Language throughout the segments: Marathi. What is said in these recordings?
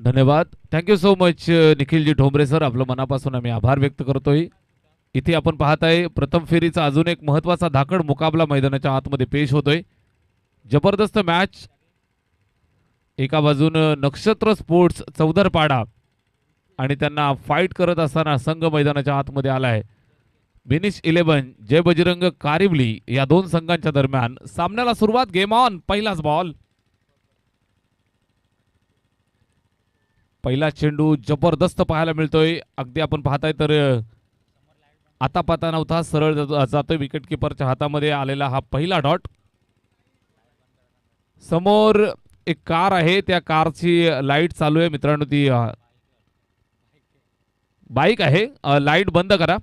धन्यवाद. Thank you so much निखिलजी Thombare sir, आपलं मनापासून आम्ही आभार व्यक्त करतोय. इथे आपण पाहत आहे प्रथम फेरीचा अजून एक महत्त्वाचा धाकड मुकाबला मैदानाच्या आतमध्ये पेश होतोय. जबरदस्त मॅच. एका बाजूनं नक्षत्र स्पोर्ट्स चौदरपाडा आणि त्यांना फाईट करत असताना संघ मैदानाच्या आतमध्ये आलाय बिनिश 11 जय बजरंग कारिवली. या दोन संघांच्या दरम्यान सामन्याला सुरुवात. Game on. पहिलाच बॉल. पहिला चेंडू जबरदस्त पाहायला मिळतोय. अगदी आपण पाहताय तर आता पाता नव्हता, सरळ जातोय विकेट किपरच्या हातामध्ये आलेला हा पहिला डॉट. समोर एक कार आहे, त्या कारची लाईट चालू आहे मित्रांनो. ती बाईक आहे. लाईट बंद करा.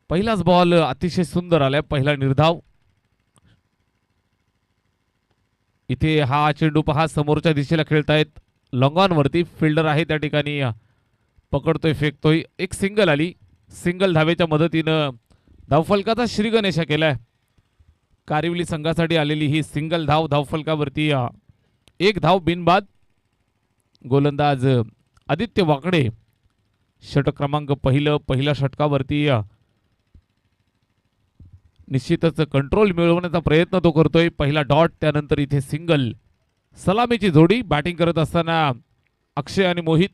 पहिलाच बॉल अतिशय सुंदर आलाय. पहिला निर्धाव. इथे हा चेंडू पहा समोरच्या दिशेला खेळतायत. लॉंगॉन वरती फिल्डर आहे त्या ठिकाणी पकडतोय, फेकतोय. एक सिंगल आली. सिंगल धावेच्या मदतीनं धावफलकाचा श्रीगणेशा केलाय. कारिवली संघासाठी आलेली ही सिंगल धाव धावफलकावरती. एक धाव बिनबाद. गोलंदाज आदित्य वाकडे षटक क्रमांक पहिल्या षटकावरती निश्चितच कंट्रोल मिळवण्याचा प्रयत्न तो करतोय. पहिला डॉट, त्यानंतर इथे सिंगल. सलामीची जोडी. बॅटिंग करत असताना अक्षय आणि मोहित.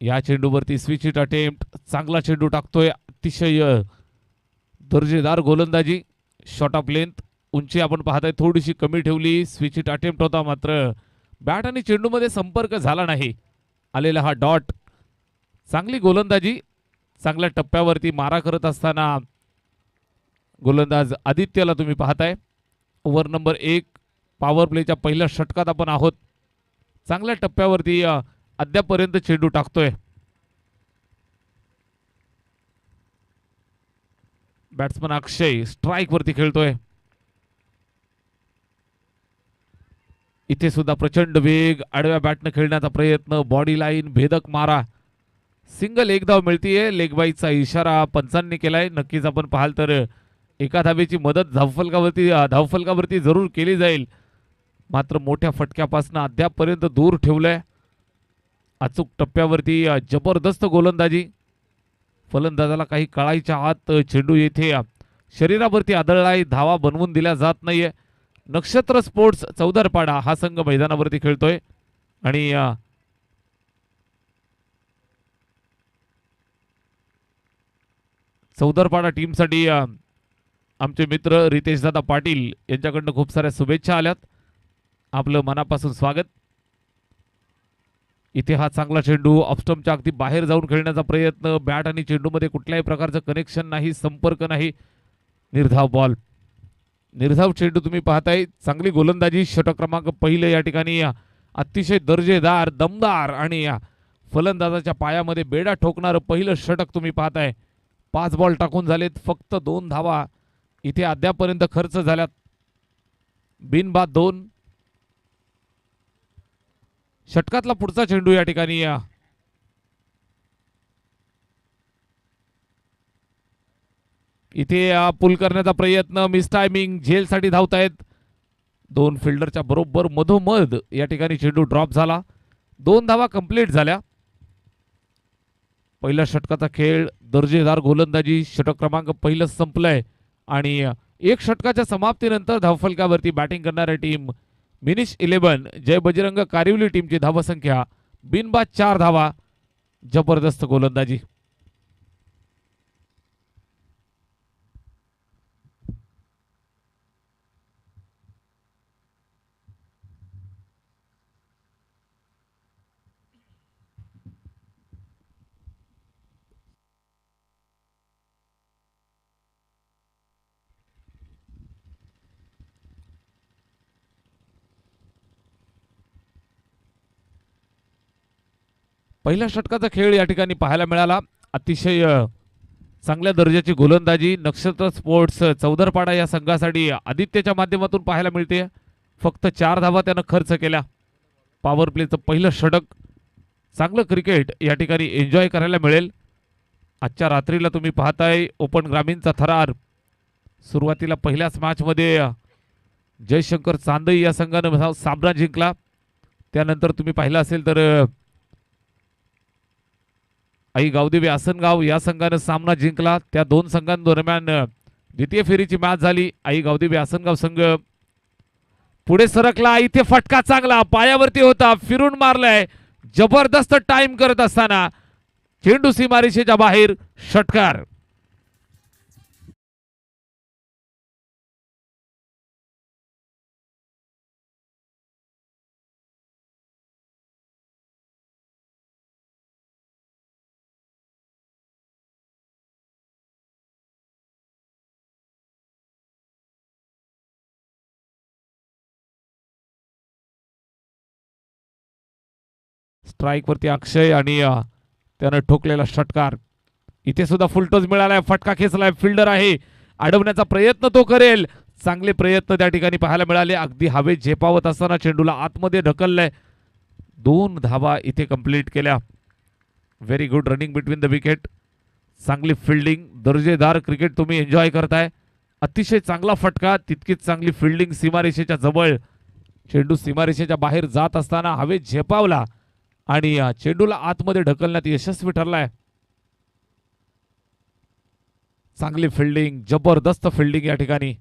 या चेंडूवरती स्विच हिट अटेम्प्ट. चांगला चेंडू टाकतोय. अतिशय दर्जेदार गोलंदाजी. Shot of length. उंची आपण पाहताय थोडीशी कमी ठेवली. स्विच हिट अटेम्प्ट होता, मात्र बॅट आणि चेंडूमध्ये संपर्क झाला नाही. आलेला हा डॉट. चांगली गोलंदाजी. चांगल्या टप्प्यावरती मारा करत असताना गोलंदाज आदित्यला तुम्ही पाहताय. ओव्हर नंबर 1 पॉवर प्लेच्या पहिल्या षटकात आपण आहोत. चांगल्या टप्प्यावरती अद्यापर्यंत चेंडू टाकतोय. बॅट्समन अक्षय स्ट्राईक वरती खेळतोय. इथे सुद्धा प्रचंड वेग. आडव्या बॅटनं खेळण्याचा प्रयत्न. बॉडी लाईन भेदक मारा. सिंगल. एक धाव मिळतीये. लेगबाईचा इशारा पंचांनी केलाय. नक्कीच आपण पाहाल तर एका धावेची मदत धावफलकावरती जरूर केली जाईल, मात्र मोठ्या फटक्यापासून अद्यापर्यंत दूर ठेवलंय. अचूक टप्प्यावरती जबरदस्त गोलंदाजी. फलंदाजाला काही कळाईच्या आत चेंडू येथे शरीरावरती आदळलाय. धावा बनवून दिल्या जात नाहीये. नक्षत्र स्पोर्ट्स चौदरपाडा हा संघ मैदानावरती खेळतोय आणि चौदरपाडा टीमसाठी आमचे मित्र रितेशदादा पाटील यांच्याकडनं खूप साऱ्या शुभेच्छा आल्यात. आपलं मनापासून स्वागत. इथे हा चांगला चेंडू ऑफस्टम्पच्या अगदी बाहेर जाऊन खेळण्याचा प्रयत्न. बॅट आणि चेंडूमध्ये कुठल्याही प्रकारचं कनेक्शन नाही, संपर्क नाही. निर्धाव बॉल. निर्धाव चेंडू तुम्ही पाहताय. चांगली गोलंदाजी. षटक क्रमांक पहिलं या ठिकाणी अतिशय दर्जेदार, दमदार आणि फलंदाजाच्या पायामध्ये बेडा ठोकणारं पहिलं षटक तुम्ही पाहताय. 5 बॉल टाकून झालेत. फक्त 2 धावा इथे अद्यापर्यंत खर्च झाल्यात. बिनबाद 2. षटकातला पुढचा चेंडू या ठिकाणी इथे पुल करण्याचा प्रयत्न. Miss timing. झेलसाठी धावतायत. 2 फिल्डरच्या बरोबर मधोमध या ठिकाणी चेंडू ड्रॉप झाला. 2 धावा कंप्लीट झाल्या. पहिल्या षटकाचा खेळ. दर्जेदार गोलंदाजी. षटक क्रमांक पहिलं संपलंय आणि एक षटकाच्या समाप्तीनंतर धावफलकावरती बॅटिंग करणाऱ्या टीम बिनिश 11 जय बजरंग कारिवली टीमची धावसंख्या बिनबाद 4 धावा. जबरदस्त गोलंदाजी. पहिल्या षटकाचा खेळ या ठिकाणी पाहायला मिळाला. अतिशय चांगल्या दर्जाची गोलंदाजी नक्षत्र स्पोर्ट्स चौदरपाडा या संघासाठी आदित्यच्या माध्यमातून पाहायला मिळते. फक्त 4 धावा त्यानं खर्च केल्या. पॉवर प्लेचं पहिलं षटक. चांगलं क्रिकेट या ठिकाणी एन्जॉय करायला मिळेल. आजच्या रात्रीला तुम्ही पाहताय ओपन ग्रामीणचा थरार. सुरुवातीला पहिल्याच मॅचमध्ये जयशंकर चांदई या संघानं सामना जिंकला. त्यानंतर तुम्ही पाहिलं असेल तर आई गावदेवी आसनगाव या संघानं सामना जिंकला. त्या दोन संघांदरम्यान द्वितीय फेरीची मॅच झाली. आई गावदेवी आसनगाव संघ पुढे सरकला. इथे फटका चांगला पायावरती होता, फिरून मारलाय. जबरदस्त टाइम करत असताना चेंडू सीमारेषेच्या बाहेर, षटकार. स्ट्राइक वरती अक्षय आणि त्यानं ठोकलेला षटकार. इथे सुद्धा फुलटोस मिळालाय, फटका खेचलाय. फिल्डर आहे, अडवण्याचा प्रयत्न तो करेल. चांगले प्रयत्न त्या ठिकाणी पाहायला मिळाले. अगदी हवेत झेपावत असताना चेंडूला आतमध्ये ढकललंय. 2 धावा इथे कंप्लीट केल्या. Very good running between the wicket. चांगली फिल्डिंग, दर्जेदार क्रिकेट तुम्ही एन्जॉय करताय. अतिशय चांगला फटका, तितकीच चांगली फिल्डिंग. सीमारेषेच्या जवळ चेंडू सीमारेषेच्या बाहेर जात असताना हवेत झेपावला आणि चेंडूला आतमध्ये ढकलण्यात यशस्वी ठरलाय. चांगली फिल्डिंग, जबरदस्त फिल्डिंग या ठिकाणी.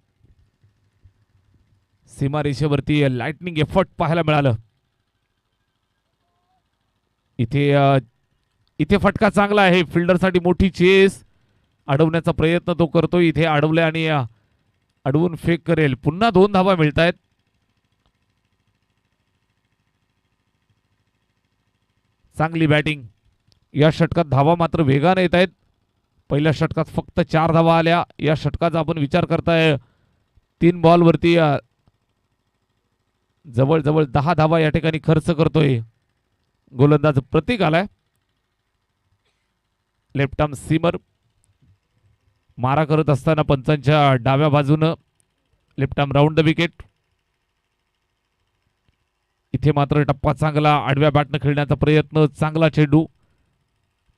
सीमारेषेवरती लाइटनिंग एफर्ट पाहायला मिळालं. इथे फटका चांगला आहे. फिल्डरसाठी मोठी चेस. अडवण्याचा प्रयत्न तो करतोय. इथे अडवले आणि अडवून फेक करेल. पुन्हा 2 धावा मिळतायत. चांगली बॅटिंग. या षटकात धावा मात्र वेगाने येत आहेत. पहिल्या षटकात फक्त 4 धावा आल्या. या षटकाचा आपण विचार करताय 3 बॉलवरती जवळजवळ 10 धावा या ठिकाणी खर्च करतोय गोलंदाज प्रतीक आलाय. लेफ्ट आर्म सीमर मारा करत असताना पंचांच्या डाव्या बाजूनं left arm round the wicket. इथे मात्र टप्पा चांगला, आडव्या बॅटनं खेळण्याचा प्रयत्न. चांगला चेंडू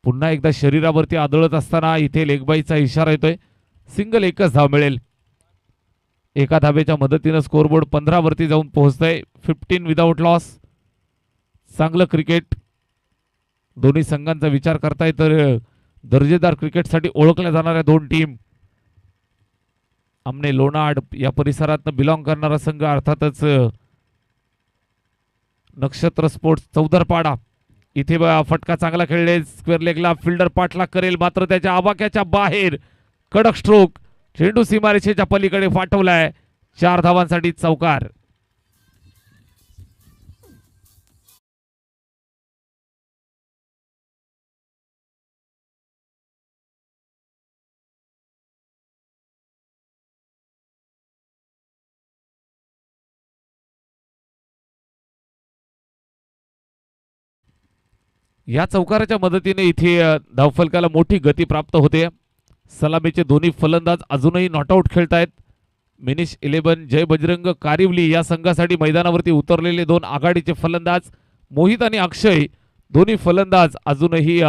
पुन्हा एकदा शरीरावरती आदळत असताना इथे लेगबाईचा इशारा येतोय. सिंगल, एकच धाव मिळेल. एका धावेच्या मदतीनं स्कोरबोर्ड 15 वरती जाऊन पोहोचतंय. 15 विदाउट लॉस. चांगलं क्रिकेट. दोन्ही संघांचा विचार करताय तर दर्जेदार क्रिकेटसाठी ओळखल्या जाणाऱ्या 2 टीम. आमने लोणाड या परिसरातनं बिलॉंग करणारा संघ, अर्थातच नक्षत्र स्पोर्ट्स चौदरपाडा. इथे फटका चांगला खेळले. स्क्वेअर लेगला फिल्डर पाठलाग करेल, मात्र त्याच्या आवाक्याच्या बाहेर. कडक स्ट्रोक. चेंडू सीमारेषेच्या पलीकडे फाटवलाय. 4 धावांसाठी चौकार. या चौकाराच्या मदतीने इथे धावफलकाला मोठी गती प्राप्त होते. सलामीचे दोन्ही फलंदाज अजूनही नॉटआउट खेळतायत. मिनिश 11 जय बजरंग कारिवली या संघासाठी मैदानावरती उतरलेले 2 आघाडीचे फलंदाज मोहित आणि अक्षय, दोन्ही फलंदाज अजूनही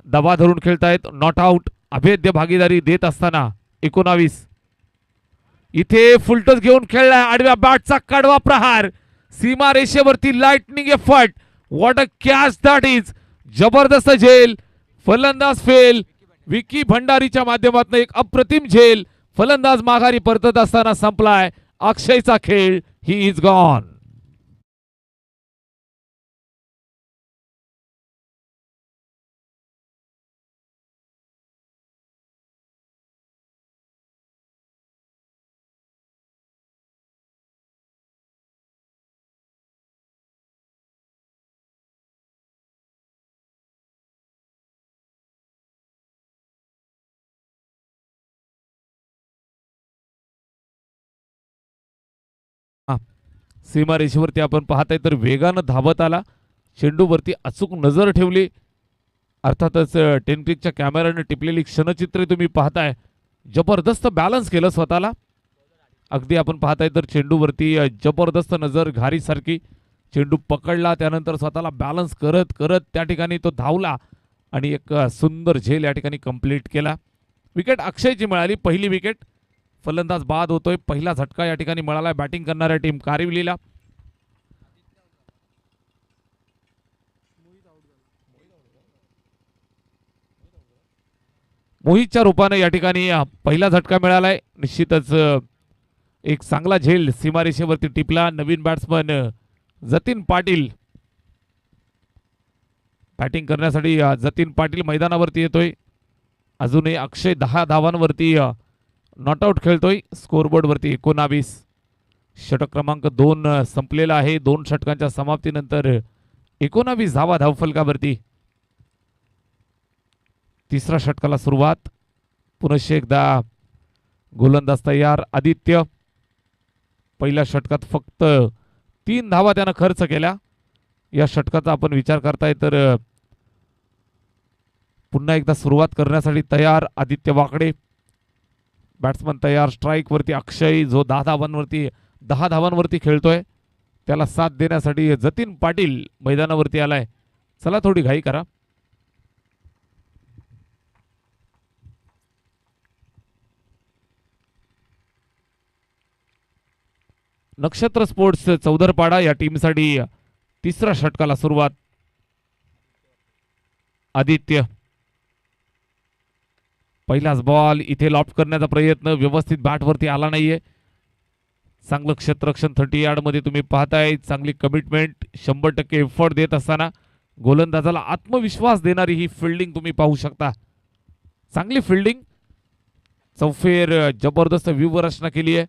दबा धरून खेळतायत. Not out. अभेद्य भागीदारी देत असताना 19. इथे फुलटस घेऊन खेळलाय. आडव्या बॅटचा कडवा प्रहार. सीमा रेषेवरती lightning effort. What a catch that is. जबरदस्त झेल. फलंदाज फेल. विकी भंडारीच्या माध्यमातून एक अप्रतिम झेल. फलंदाज माघारी परतत असताना संपलाय. अक्षयचा खेळ. He is gone. सीमा रेषेवरती आपण पाहताय तर वेगानं धावत आला. चेंडूवरती अचूक नजर ठेवली. अर्थातच टेनक्रिकच्या कॅमेऱ्याने टिपलेली क्षणचित्रे तुम्ही पाहताय. जबरदस्त बॅलन्स केलं स्वतःला. अगदी आपण पाहताय तर चेंडूवरती जबरदस्त नजर, घारीसारखी. चेंडू पकडला, त्यानंतर स्वतःला बॅलन्स करत करत त्या ठिकाणी तो धावला आणि एक सुंदर झेल या ठिकाणी कंप्लीट केला. विकेट अक्षयची मिळाली, पहिली विकेट. फलंदाज बाद होतोय, पहिला झटका या ठिकाणी मिळाला बॅटिंग करणाऱ्या टीम कारिवलीला. मोहितच्या रूपाने या ठिकाणी पहिला झटका मिळालाय. निश्चितच एक चांगला झेल सीमारेषेवरती टिपला. नवीन बॅट्समन जतीन पाटील बॅटिंग करण्यासाठी जतीन पाटील मैदानावरती येतोय. अजूनही अक्षय 10 धावांवरती नॉट आउट खेळतोय. स्कोरबोर्ड वरती 19. षटक क्रमांक 2 संपलेला आहे. 2 षटकांच्या समाप्तीनंतर 19 धावा धावफलकावरती. तिसऱ्या षटकाला सुरुवात. पुनश्च एकदा गोलंदाज तयार. आदित्य पहिल्या षटकात फक्त 3 धावा त्यानं खर्च केल्या. या षटकाचा आपण विचार करताय तर पुन्हा एकदा सुरुवात करण्यासाठी तयार आदित्य वाकडे. बॅट्समन तयार. स्ट्राईक वरती अक्षय जो 10 धावांवरती खेळतोय. त्याला साथ देण्यासाठी जतीन पाटील मैदानावरती आलाय. चला थोडी घाई करा. नक्षत्र स्पोर्ट्स चौदरपाडा या टीमसाठी तिसऱ्या षटकाला सुरुवात. आदित्य पहिलाच बॉल इथे लॉफ्ट करण्याचा प्रयत्न व्यवस्थित बॅटवरती आला नाहीये. चांगलं क्षेत्ररक्षण 30 यार्ड मध्ये तुम्ही पाहताय. चांगली कमिटमेंट 100% एफर्ट देत असताना गोलंदाजाला आत्मविश्वास देणारी ही फिल्डिंग तुम्ही पाहू शकता. चांगली फिल्डिंग. चौफेर जबरदस्त व्यूहरचना केली आहे.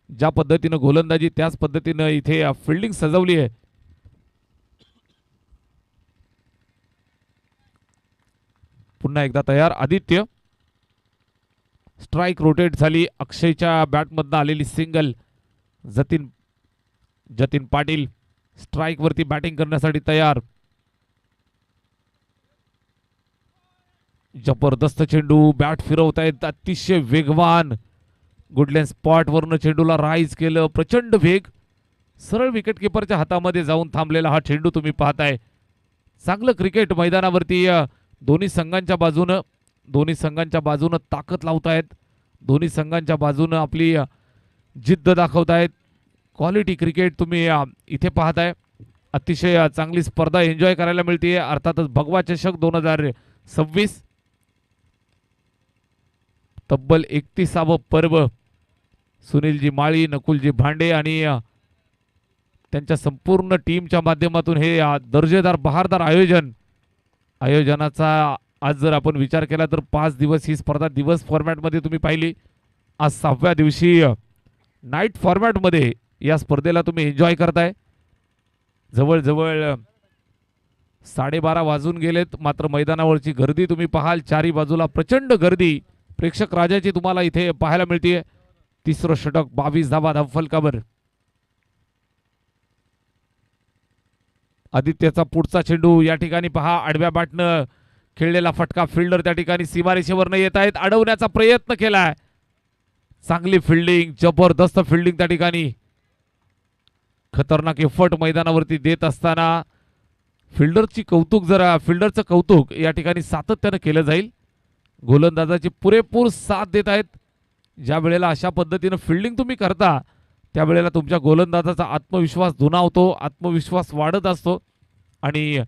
ज्या पद्धतीनं गोलंदाजी त्याच पद्धतीनं इथे फिल्डिंग सजवली आहे. पुन्हा एकदा तयार आदित्य. स्ट्राइक रोटेट झाली. अक्षयच्या बॅटमधनं आलेली सिंगल. जतीन पाटील स्ट्राइक वरती बॅटिंग करण्यासाठी तयार. जबरदस्त चेंडू. बॅट फिरवतायत अतिशय वेगवान. गुडलँड स्पॉट वरनं चेंडूला राईज केलं. प्रचंड वेग. सरळ विकेट किपरच्या हातामध्ये जाऊन थांबलेला हा चेंडू तुम्ही पाहताय. चांगलं क्रिकेट मैदानावरती दोन्ही संघांच्या बाजूनं ताकद लावतायत. दोन्ही संघांच्या बाजूनं आपली जिद्द दाखवतायत. क्वालिटी क्रिकेट तुम्ही इथे पाहताय. अतिशय चांगली स्पर्धा एन्जॉय करायला मिळते. अर्थातच भगवा चषक 2026 तब्बल 31वं पर्व. सुनीलजी माळी, नकुलजी भांडे आणि त्यांच्या संपूर्ण टीमच्या माध्यमातून हे दर्जेदार बहारदार आयोजनाचा आज जर आपण विचार केला तर 5 दिवस ही स्पर्धा दिवस फॉर्मॅटमध्ये तुम्ही पाहिली. आज 6व्या दिवशी नाईट फॉर्मॅटमध्ये या स्पर्धेला तुम्ही एन्जॉय करताय. जवळजवळ 12:30 वाजून गेलेत. मात्र मैदानावरची गर्दी तुम्ही पाहाल. चारी बाजूला प्रचंड गर्दी प्रेक्षक राजाची तुम्हाला इथे पाहायला मिळते. तिसरं षटक 22 धावा धावफलकावर. आदित्यचा पुढचा चेंडू या ठिकाणी पहा. आडव्या बॅटनं खेळलेला फटका. फिल्डर त्या ठिकाणी सीमारेषेवरनं येत आहेत. अडवण्याचा प्रयत्न केलाय. चांगली फिल्डिंग. जबरदस्त फिल्डिंग त्या ठिकाणी. खतरनाक एफर्ट मैदानावरती देत असताना फिल्डरचं कौतुक या ठिकाणी सातत्यानं केलं जाईल. गोलंदाजाची पुरेपूर साथ देत आहेत. ज्या वेळेला अशा पद्धतीनं फिल्डिंग तुम्ही करता त्यावेळेला तुमच्या गोलंदाजाचा आत्मविश्वास दुणावतो. आत्मविश्वास वाढत असतो आणि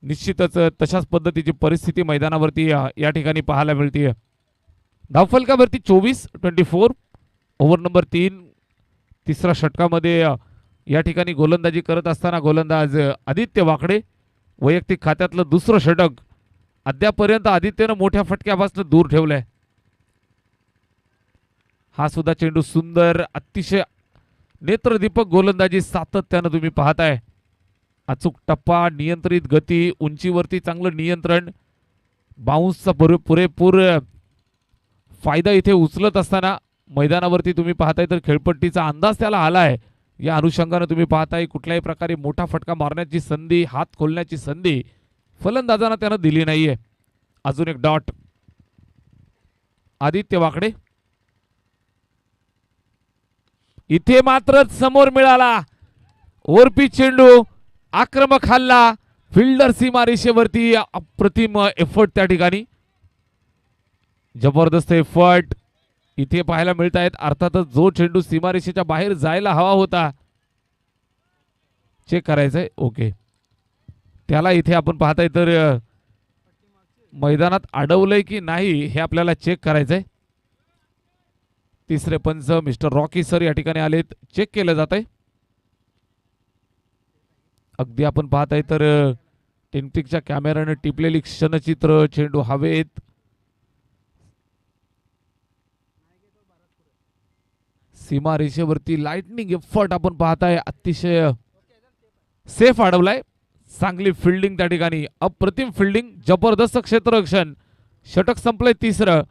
निश्चितच तशाच पद्धतीची परिस्थिती मैदानावरती या ठिकाणी पाहायला मिळते. धावफलकावरती 24 ओव्हर नंबर 3. तिसऱ्या षटकामध्ये या ठिकाणी गोलंदाजी करत असताना गोलंदाज आदित्य वाकडे. वैयक्तिक खात्यातलं दुसरं षटक. अद्यापर्यंत आदित्यनं मोठ्या फटक्यापासून दूर ठेवलाय. हा सुद्धा चेंडू सुंदर. अतिशय नेत्रदीपक गोलंदाजी सातत्यानं तुम्ही पाहताय. अचूक टप्पा. नियंत्रित गती. उंचीवरती चांगलं नियंत्रण. बाउन्सचा पुरेपूर फायदा इथे उचलत असताना मैदानावरती तुम्ही पाहताय तर खेळपट्टीचा अंदाज त्याला आलाय. या अनुषंगाने तुम्ही पाहताय कुठल्याही प्रकारे मोठा फटका मारण्याची संधी, हात खोलण्याची संधी फलंदाजांना त्यानं दिली नाहीये. अजून एक डॉट. आदित्य वाकडे. इथे मात्र समोर मिळाला. ओरपी चेंडू. आक्रमक हल्ला. फिल्डर सीमारेषेवरती अप्रतिम एफर्ट त्या ठिकाणी, जबरदस्त एफर्ट इथे पाहायला मिळत आहेत. अर्थातच जो चेंडू सीमारेषेच्या बाहेर जायला हवा होता, चेक करायचंय. ओके, त्याला इथे आपण पाहताय तर मैदानात अडवलंय की नाही हे आपल्याला चेक करायचंय. तिसरे पंच मिस्टर रॉकी सर या ठिकाणी आलेत, चेक केलं जात आहे. अगदी आपण पाहताय तर टेंटिकच्या कॅमेराने टिपलेली क्षणचित्र, चेंडू हवेत, सीमा रेषेवरती लाइटनिंग एफर्ट आपण पाहताय, अतिशय सेफ अडवलाय. चांगली फिल्डिंग त्या ठिकाणी, अप्रतिम फिल्डिंग, जबरदस्त क्षेत्ररक्षण. षटक संपलंय तिसरं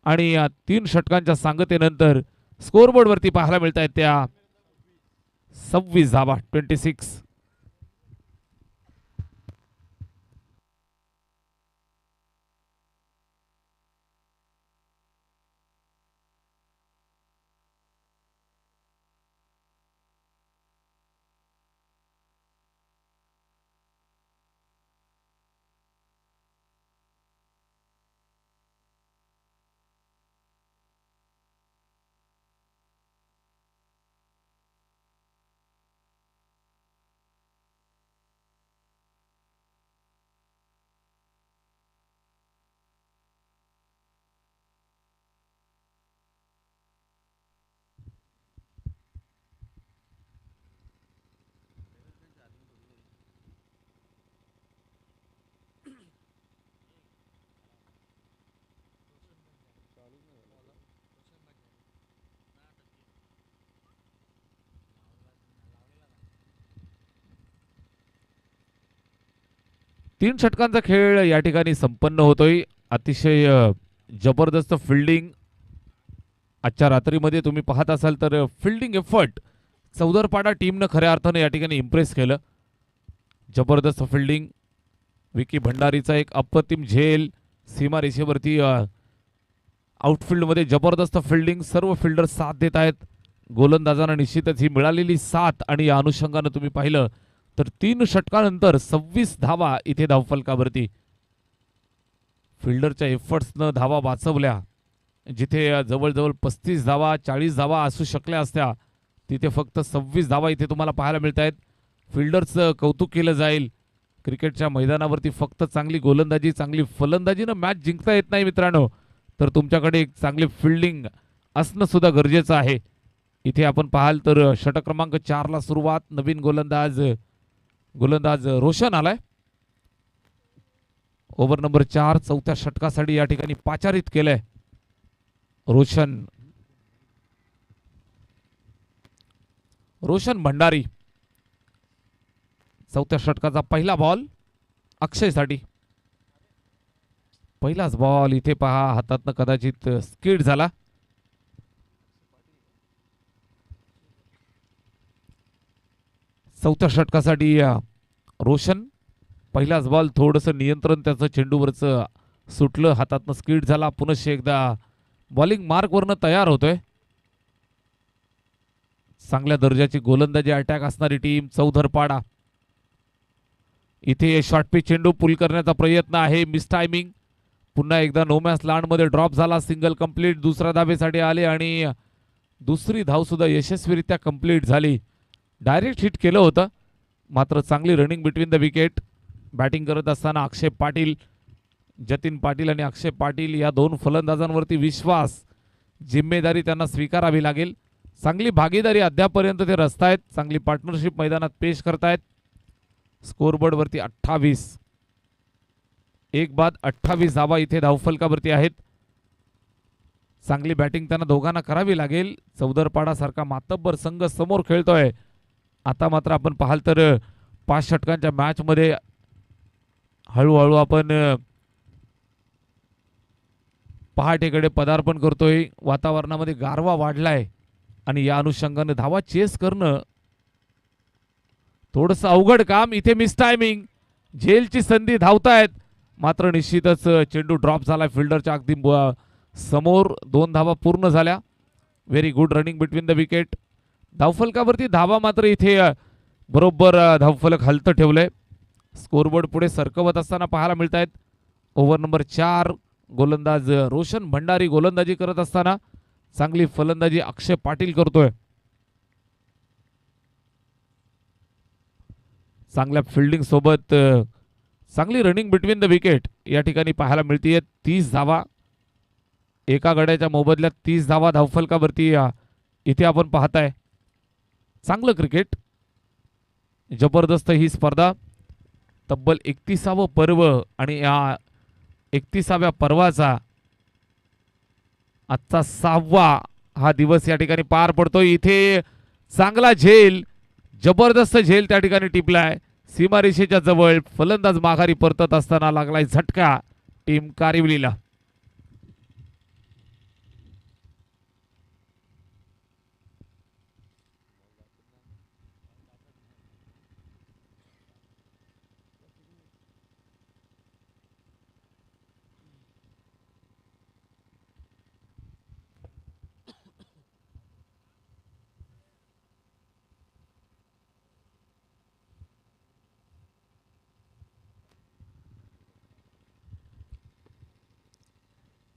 आणि 3 षटकांच्या सांगतेनंतर स्कोरबोर्ड वरती पाहायला मिळत आहेत त्या 26 धावा, 26. तीन षटकांचा खेळ या ठिकाणी संपन्न होतोय. अतिशय जबरदस्त फिल्डिंग आजच्या रात्रीमध्ये तुम्ही पाहत असाल तर फिल्डिंग एफर्ट चौदरपाडा टीमनं खऱ्या अर्थाने या ठिकाणी इम्प्रेस केलं. जबरदस्त फिल्डिंग, विकी भंडारीचा एक अप्रतिम झेल, सीमा रेषेवरती आउटफील्डमध्ये जबरदस्त फिल्डिंग, सर्व फिल्डर साथ देत आहेत. गोलंदाजांना निश्चितच ही मिळालेली साथ आणि या अनुषंगाने तुम्ही पाहिलं तर 3 षटकानंतर 26 धावा इथे धावफलकावरती. फिल्डरच्या एफर्ट्सनं धावा वाचवल्या. जिथे जवळजवळ 35 धावा 40 धावा असू शकल्या असत्या, तिथे फक्त 26 धावा इथे तुम्हाला पाहायला मिळत आहेत. फिल्डरचं कौतुक केलं जाईल. क्रिकेटच्या मैदानावरती फक्त चांगली गोलंदाजी, चांगली फलंदाजीनं मॅच जिंकता येत नाही मित्रांनो, तर तुमच्याकडे एक चांगली फिल्डिंग असणं सुद्धा गरजेचं आहे. इथे आपण पाहाल तर षटक क्रमांक 4 ला सुरुवात, नवीन गोलंदाज रोशन आलाय. ओव्हर नंबर 4 चौथ्या षटकासाठी या ठिकाणी पाचारित केलंय रोशन भंडारी. चौथ्या षटकाचा पहिला बॉल अक्षयसाठी. पहिलाच बॉल इथे पहा, हातातनं कदाचित स्किड झाला. चौथ्या षटकासाठी रोशन, पहिलाच बॉल, थोडंसं नियंत्रण त्याचं चेंडूवरचं सुटलं, हातातनं स्किड झाला. पुनश्च एकदा बॉलिंग मार्कवरनं तयार होतोय. चांगल्या दर्जाची गोलंदाजी अटॅक असणारी टीम चौधरपाडा. इथे शॉर्ट पिच चेंडू पुल करण्याचा प्रयत्न आहे, मिस टायमिंग. पुन्हा एकदा नो मॅच लँड मध्ये ड्रॉप झाला, सिंगल कंप्लीट. दुसऱ्या धाबेसाठी आले आणि दुसरी धाव सुद्धा यशस्वीरित्या कंप्लीट झाली. डायरेक्ट हिट केलं होतं, मात्र चांगली running between the wicket. Batting करत असताना अक्षय पाटील, जतीन पाटील आणि अक्षय पाटील या 2 फलंदाजांवरती विश्वास, जिम्मेदारी त्यांना स्वीकारावी लागेल. चांगली भागीदारी अद्यापर्यंत ते रचतायत, चांगली पार्टनरशिप मैदानात पेश करतायत. स्कोरबोर्ड वरती 28, एक बाद 28 धावा इथे धावफलकावरती आहेत. चांगली बॅटिंग त्यांना दोघांना करावी लागेल. चौदरपाडा सारखा मातब्बर संघ समोर खेळतोय. आता मात्र आपण पाहाल तर 5 षटकांच्या मॅच मध्ये हळूहळू आपण पहाटेकडे पदार्पण करतोय. वातावरणामध्ये गारवा वाढलाय आणि या अनुषंगाने धावा चेस करणं थोडंसं अवघड काम. इथे मिस टायमिंग, झेलची संधी, धावतायत, मात्र निश्चितच चेंडू ड्रॉप झाला फिल्डरच्या अगदी समोर. 2 धावा पूर्ण झाल्या. Very good running between the wicket. धावफलकावरती धावा मात्र इथे बरोबर धावफलक हलतं ठेवलंय. स्कोरबोर्ड पुढे सरकवत असताना पाहायला मिळत आहेत. ओव्हर नंबर 4 गोलंदाज रोशन भंडारी गोलंदाजी करत असताना चांगली फलंदाजी अक्षय पाटील करतोय. चांगल्या फिल्डिंग सोबत चांगली रनिंग बिटवीन द विकेट या ठिकाणी पाहायला मिळते. 30 धावा एका गड्याच्या मोबदल्यात 30 धावा धावफलकावरती इथे आपण पाहताय. चांगलं क्रिकेट, जबरदस्त ही स्पर्धा. तब्बल 31वा पर्व आणि या 31व्या पर्वाचा आजचा 6वा हा दिवस या ठिकाणी पार पडतोय. इथे चांगला झेल, जबरदस्त झेल त्या ठिकाणी टिपलाय. सीमारेषेच्या जवळ फलंदाज माघारी परतत असताना लागलाय झटका टीम कारिवलीला.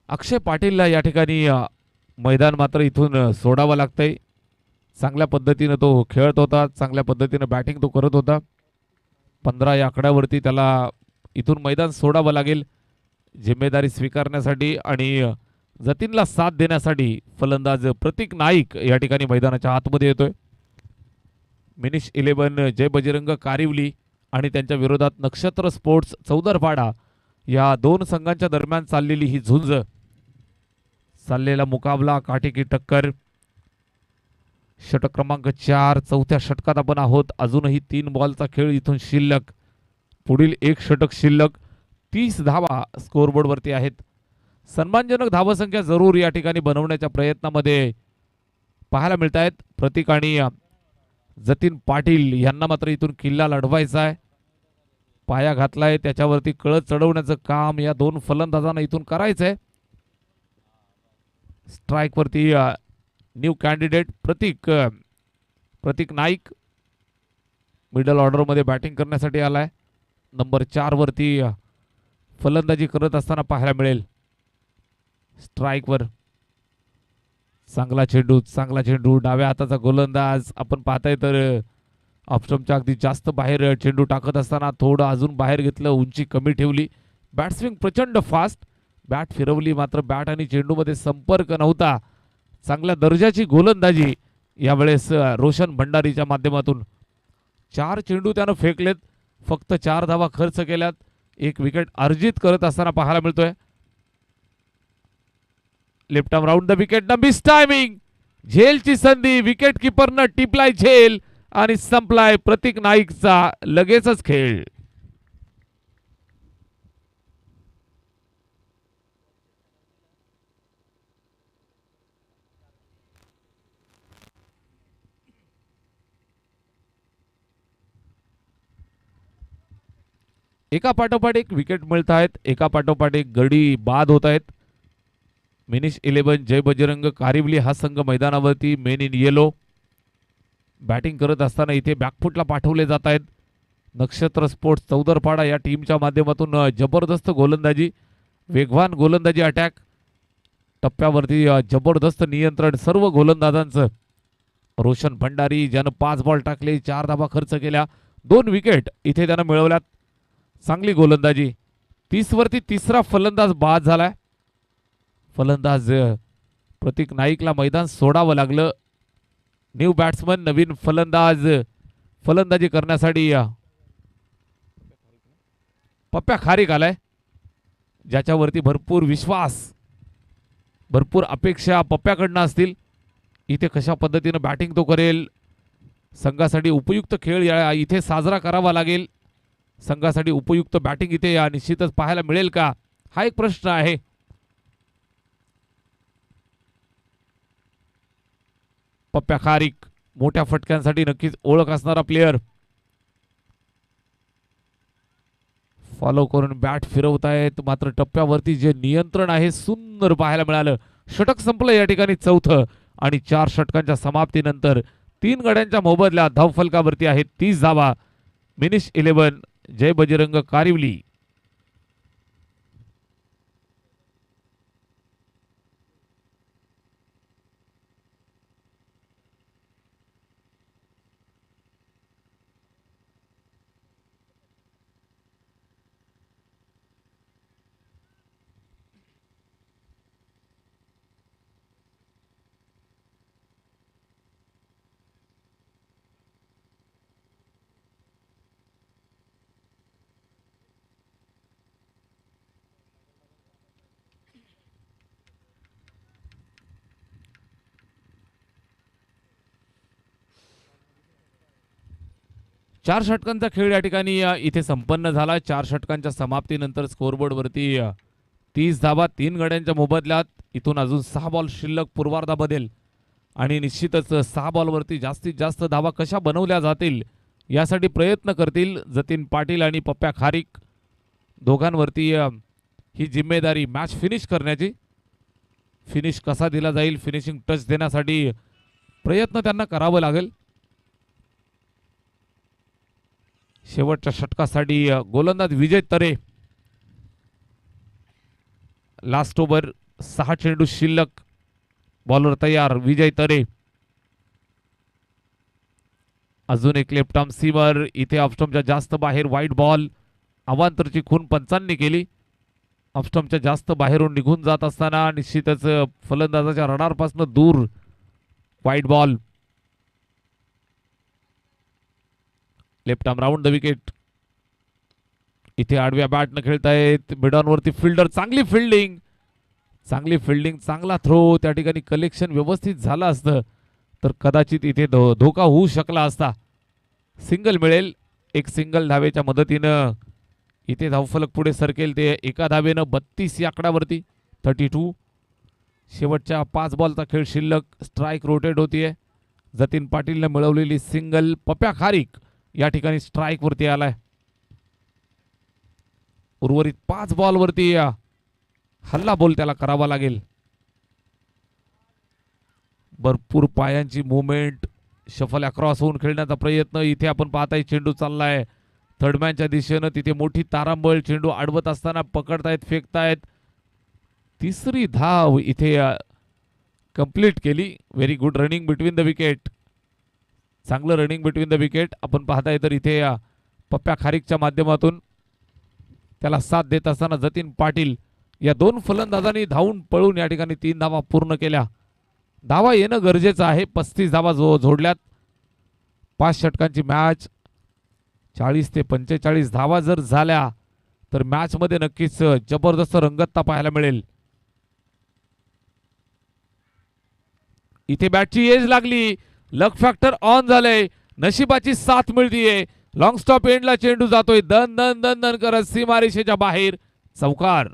अक्षय पाटीलला या ठिकाणी मैदान मात्र इथून सोडावं लागतंय. चांगल्या पद्धतीनं तो खेळत होता, चांगल्या पद्धतीनं बॅटिंग तो करत होता. 15 या आकड्यावरती त्याला इथून मैदान सोडावं लागेल जिम्मेदारी स्वीकारण्यासाठी आणि जतीनला साथ देण्यासाठी. फलंदाज प्रतीक नाईक या ठिकाणी मैदानाच्या आतमध्ये येतोय. मिनिश 11 जय बजरंग कारिवली आणि त्यांच्या विरोधात नक्षत्र स्पोर्ट्स चौदरपाडा या दोन संघांच्या दरम्यान चाललेली ही झुंज, चाललेला मुकाबला, काटेकी टक्कर. षटक क्रमांक 4 चौथ्या षटकात आपण आहोत. अजूनही 3 बॉलचा खेळ इथून शिल्लक. पुढील एक षटक शिल्लक. 30 धावा स्कोरबोर्डवरती आहेत. सन्मानजनक धावसंख्या जरूर या ठिकाणी बनवण्याच्या प्रयत्नामध्ये पाहायला मिळत आहेत. प्रतीक आणि जतीन पाटील यांना मात्र इथून किल्ला लढवायचा आहे. पाया घातलाय, त्याच्यावरती कळत चढवण्याचं काम या दोन फलंदाजांना इथून करायचंय. स्ट्राइक वरती न्यू कॅन्डिडेट प्रतीक नाईक मिडल ऑर्डर मध्ये बॅटिंग करण्यासाठी आलाय. नंबर 4 वरती फलंदाजी करत असताना पाहायला मिळेल. स्ट्राइक वर चांगला चेंडू डाव्या हाताचा गोलंदाज आपण पाहताय. तर ऑफस्टंपच्या अगदी जास्त बाहेर चेंडू टाकत असताना थोडं अजून बाहेर घेतलं, उंची कमी ठेवली. बॅट स्विंग प्रचंड फास्ट, बॅट फिरवली मात्र बॅट आणि चेंडूमध्ये संपर्क नव्हता. चांगल्या दर्जाची गोलंदाजी यावेळेस रोशन भंडारीच्या माध्यमातून. 4 चेंडू त्यानं फेकलेत, फक्त 4 धावा खर्च केल्यात. 1 विकेट अर्जित करत असताना पाहायला मिळतोय. Left arm round the wicket, miss timing. झेलची संधी, विकेट किपरनं टिपलाय झेल आणि संपलाय प्रतीक नाईकचा लगेचच खेळ. एका पाठोपाठ एक विकेट मिळत आहेत, एका पाठोपाठ एक गडी बाद होत आहेत. मिनिश 11 जय बजरंग कारिवली हा संघ मैदानावरती मेन इन येलो बॅटिंग करत असताना इथे बॅकफुटला पाठवले जात आहेत. नक्षत्र स्पोर्ट्स चौदरपाडा या टीमच्या माध्यमातून जबरदस्त गोलंदाजी, वेगवान गोलंदाजी, अटॅक टप्प्यावरती जबरदस्त नियंत्रण सर्व गोलंदाजांचं. रोशन भंडारी ज्यानं 5 बॉल टाकले, 4 धावा खर्च केल्या, 2 विकेट इथे त्यानं मिळवल्यात. चांगली गोलंदाजी. 30 वरती तिसरा फलंदाज बाद झालाय. फलंदाज प्रतीक नाईकला मैदान सोडावं लागलं. न्यू बॅट्समन, नवीन फलंदाज फलंदाजी करण्यासाठी पप्प्या खारीक आलाय, ज्याच्यावरती भरपूर विश्वास, भरपूर अपेक्षा पप्प्याकडनं असतील. इथे कशा पद्धतीनं बॅटिंग तो करेल, संघासाठी उपयुक्त खेळ इथे साजरा करावा लागेल. संघासाठी उपयुक्त बॅटिंग इथे निश्चितच पाहायला मिळेल का, हा एक प्रश्न आहे. पप्प्या खारीक मोठ्या फटक्यांसाठी नक्कीच ओळख असणारा प्लेयर. फॉलो करून बॅट फिरवतायत, मात्र टप्प्यावरती जे नियंत्रण आहे सुंदर पाहायला मिळालं. षटक संपलं या ठिकाणी 4थं आणि 4 षटकांच्या समाप्तीनंतर 3 गड्यांच्या मोबदल्यात धावफलकावरती आहेत 30 धावा. मिनिश 11 जय बजरंग कारिवली. चार षटकांचा खेळ या ठिकाणी इथे संपन्न झाला. चार षटकांच्या समाप्तीनंतर स्कोरबोर्ड वरती 30 धावा 3 गड्यांच्या मोबदल्यात. इथून अजून 6 बॉल शिल्लक पूर्वार्धाबद्दल आणि निश्चितच 6 बॉलवरती जास्तीत जास्त धावा कशा बनवल्या जातील यासाठी प्रयत्न करतील जतीन पाटील आणि पप्प्या खारीक. दोघांवरती ही जिम्मेदारी मॅच फिनिश करण्याची. फिनिश कसा दिला जाईल, फिनिशिंग टच देण्यासाठी प्रयत्न त्यांना करावं लागेल. शेवटच्या षटकासाठी गोलंदाज विजय तरे. लास्ट ओव्हर 6 चेंडू शिल्लक. बॉलर तयार विजय तरे. अजून एक लेफ्ट आर्म सीमर. इथे ऑफस्टम्पच्या जास्त बाहेर वाईट बॉल. अवांतरची खून पंचांनी केली. ऑफस्टम्पच्या जास्त बाहेरून निघून जात असताना निश्चितच फलंदाजाच्या रडारपासून दूर वाईट ball. Left arm round the wicket. इथे आडव्या बॅटनं खेळतायत. मिडॉनवरती फिल्डर. चांगली फिल्डिंग, चांगली फिल्डिंग, चांगला थ्रो. त्या ठिकाणी कलेक्शन व्यवस्थित झालं असतं तर कदाचित इथे धोका होऊ शकला असता. सिंगल मिळेल. एक सिंगल धावेच्या मदतीनं इथे धावफलक पुढे सरकेल. ते एका धावेनं 32 या आकड्यावरती 32. शेवटच्या 5 बॉलचा खेळ शिल्लक. स्ट्राईक रोटेट होतीये. जतीन पाटीलने मिळवलेली सिंगल. पप्प्या खारीक या ठिकाणी स्ट्राईक वरती आलाय. उर्वरित 5 बॉलवरती हल्ला बोल त्याला करावा लागेल. भरपूर पायांची मुवमेंट. शफल अक्रॉस होऊन खेळण्याचा प्रयत्न. इथे आपण पाहताय चेंडू चाललाय थर्डमॅनच्या दिशेनं. तिथे मोठी तारांबळ. चेंडू अडवत असताना पकडतायत, फेकतायत. तिसरी धाव इथे कंप्लीट केली. Very good running between the wicket. चांगलं रनिंग बिटवीन द विकेट आपण पाहताय. तर इथे पप्प्या खारीकच्या माध्यमातून त्याला साथ देत असताना जतीन पाटील या दोन फलंदाजांनी धावून पळून या ठिकाणी 3 धावा पूर्ण केल्या. धावा येणं गरजेचं आहे. 35 धावा जोडल्यात. 5 षटकांची मॅच. 40 ते 45 धावा जर झाल्या तर मॅच मध्ये नक्कीच जबरदस्त रंगतता पाहायला मिळेल. इथे बॅटची एज लागली. लक फॅक्टर ऑन झालंय. नशिबाची साथ मिळतीये. लॉंग स्टॉप एंडला चेंडू जातोय. दन दन दन दन करत सीमारेषेच्या बाहेर. चौकार.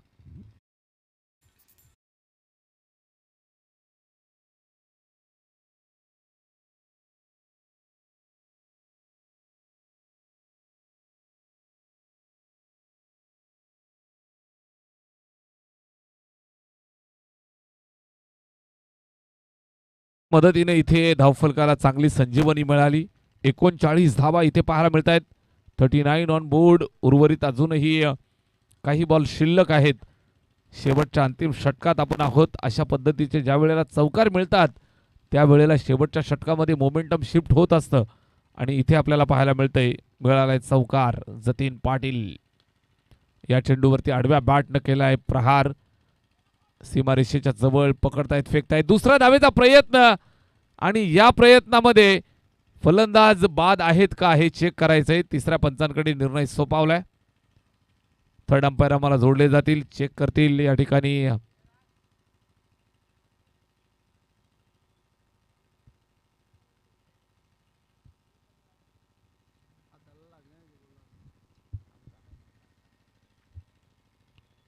मदतीने इथे धावफलकाला चांगली संजीवनी मिळाली. 39 धावा इथे पाहायला मिळत आहेत. 39 ऑन बोर्ड. उर्वरित अजूनही काही बॉल शिल्लक आहेत. शेवटच्या अंतिम षटकात आपण आहोत. अशा पद्धतीचे ज्या वेळेला चौकार मिळतात त्यावेळेला शेवटच्या षटकामध्ये मोमेंटम शिफ्ट होत असतं आणि इथे आपल्याला पाहायला मिळतंय मिळालाय चौकार. जतीन पाटील या चेंडूवरती आडव्या बॅटनं केलाय प्रहार. सीमारेषेच्या जवळ पकडतायत, फेकतायत. दुसरा धावेचा प्रयत्न आणि या प्रयत्नामध्ये फलंदाज बाद आहेत का हे चेक करायचंय. तिसऱ्या पंचांकडे निर्णय सोपवलाय. थर्ड अंपायर आम्हाला जोडले जातील, चेक करतील या ठिकाणी.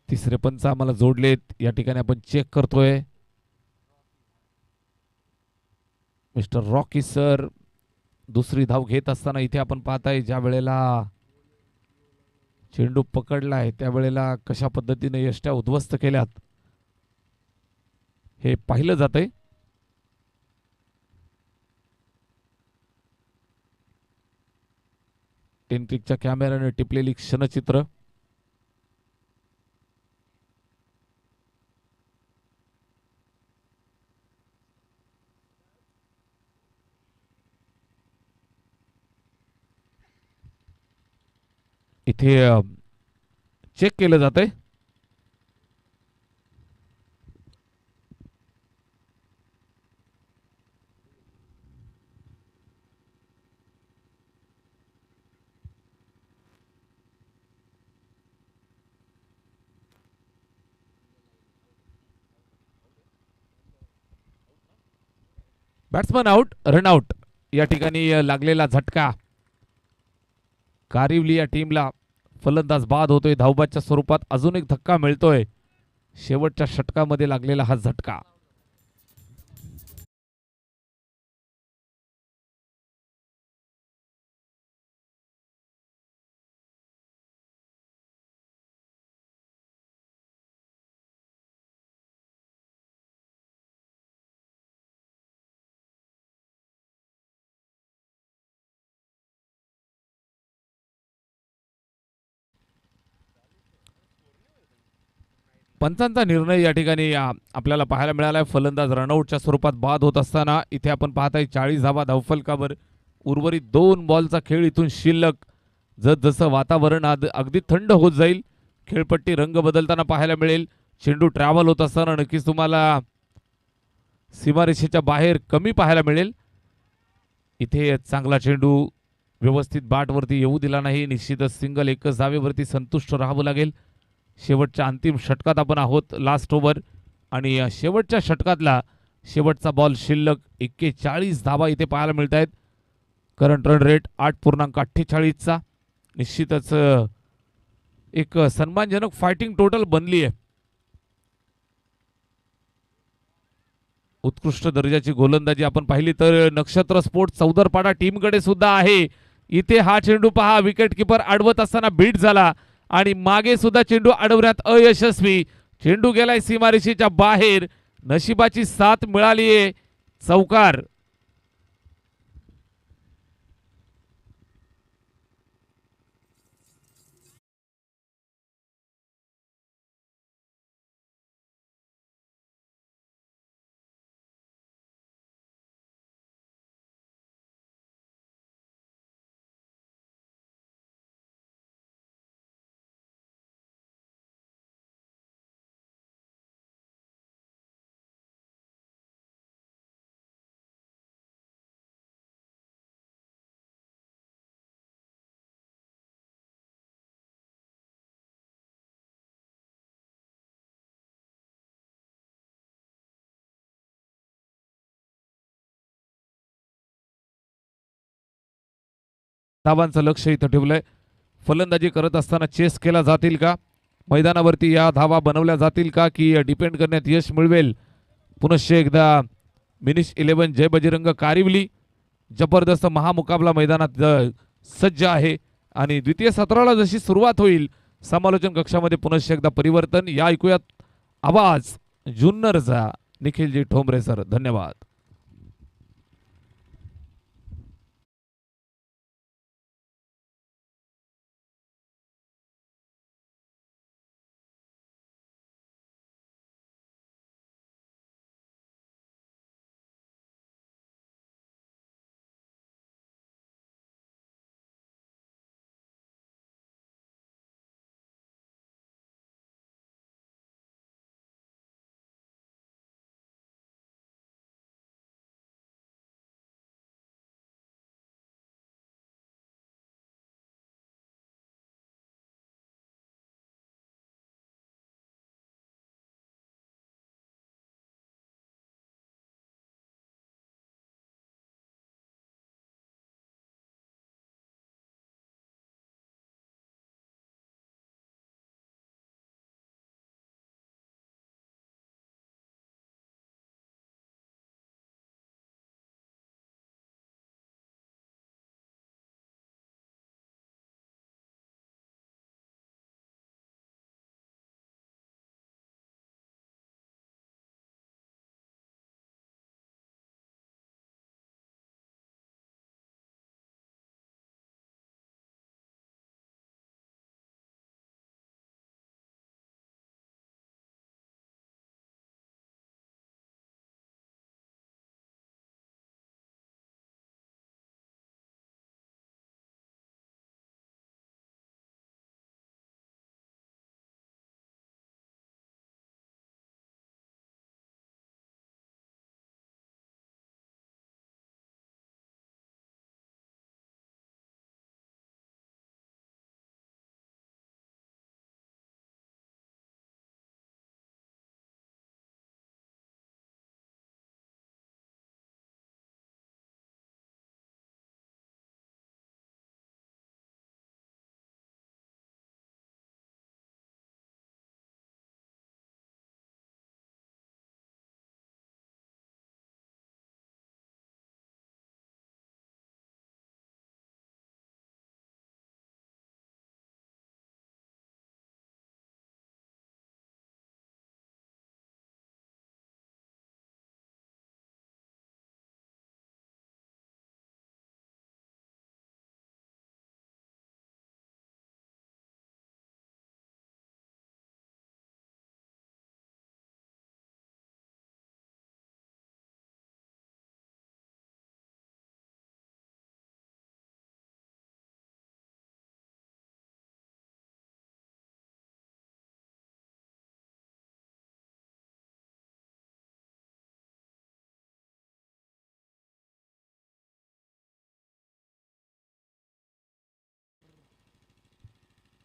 तिसरे पंच आम्हाला जोडलेत. या ठिकाणी आपण चेक करतोय. मिस्टर रॉकी सर दुसरी धाव घेत असताना इथे आपण पाहताय ज्या वेळेला चेंडू पकडलाय त्यावेळेला कशा पद्धतीने यष्ट्या उद्ध्वस्त केल्यात हे पाहिलं जातंय. टेनट्रिकच्या कॅमेऱ्याने टिपलेली क्षणचित्र. इथे चेक केलं जातंय. Batsman out, run out. या ठिकाणी लागलेला झटका कारिवली या टीमला फलंदाज बाद होतोय धावबादच्या स्वरूपात. अजून एक धक्का मिळतोय शेवटच्या षटकामध्ये लागलेला हा झटका. पंचांचा निर्णय या ठिकाणी आपल्याला पाहायला मिळालाय. फलंदाज रनआउटच्या स्वरूपात बाद होत असताना इथे आपण पाहताय 40 धावा धावफलकावर. उर्वरित 2 बॉलचा खेळ इथून शिल्लक. जसं वातावरण अगदी थंड होत जाईल खेळपट्टी रंग बदलताना पाहायला मिळेल. चेंडू ट्रॅव्हल होत असताना नक्कीच तुम्हाला सीमारेषेच्या बाहेर कमी पाहायला मिळेल. इथे चांगला चेंडू व्यवस्थित बाटवरती येऊ दिला नाही. निश्चितच सिंगल एकच धावेवरती संतुष्ट राहावं लागेल. शेवटच्या अंतिम षटकात आपण आहोत, लास्ट ओव्हर. आणि शेवटच्या षटकातला शेवटचा बॉल शिल्लक 41 धावा इथे पाहायला मिळत आहेत. करंट रन रेट 8.48चा. निश्चितच एक सन्मानजनक फायटिंग टोटल बनली आहे. उत्कृष्ट दर्जाची गोलंदाजी आपण पाहिली तर नक्षत्र स्पोर्ट्स चौदरपाडा टीमकडे सुद्धा आहे. इथे हा चेंडू पहा, विकेट किपर अडवत असताना बीट झाला आणि मागे सुद्धा चेंडू अडवण्यात अयशस्वी. चेंडू गेलाय सीमारेषेच्या बाहेर. नशिबाची साथ मिळालीये, चौकार. धावांचं लक्ष इथं ठेवलंय. फलंदाजी करत असताना चेस केला जातील का, मैदानावरती या धावा बनवल्या जातील का, की डिपेंड करण्यात यश मिळवेल. पुनश्च एकदा मिनिश 11 जय बजरंग कारिवली जबरदस्त महामुकाबला मैदानात सज्ज आहे. आणि द्वितीय सत्राला जशी सुरुवात होईल समालोचन कक्षामध्ये पुनश्च एकदा परिवर्तन. या ऐकूयात आवाज जुन्नरचा, निखिलजी ठोंबरे सर. धन्यवाद.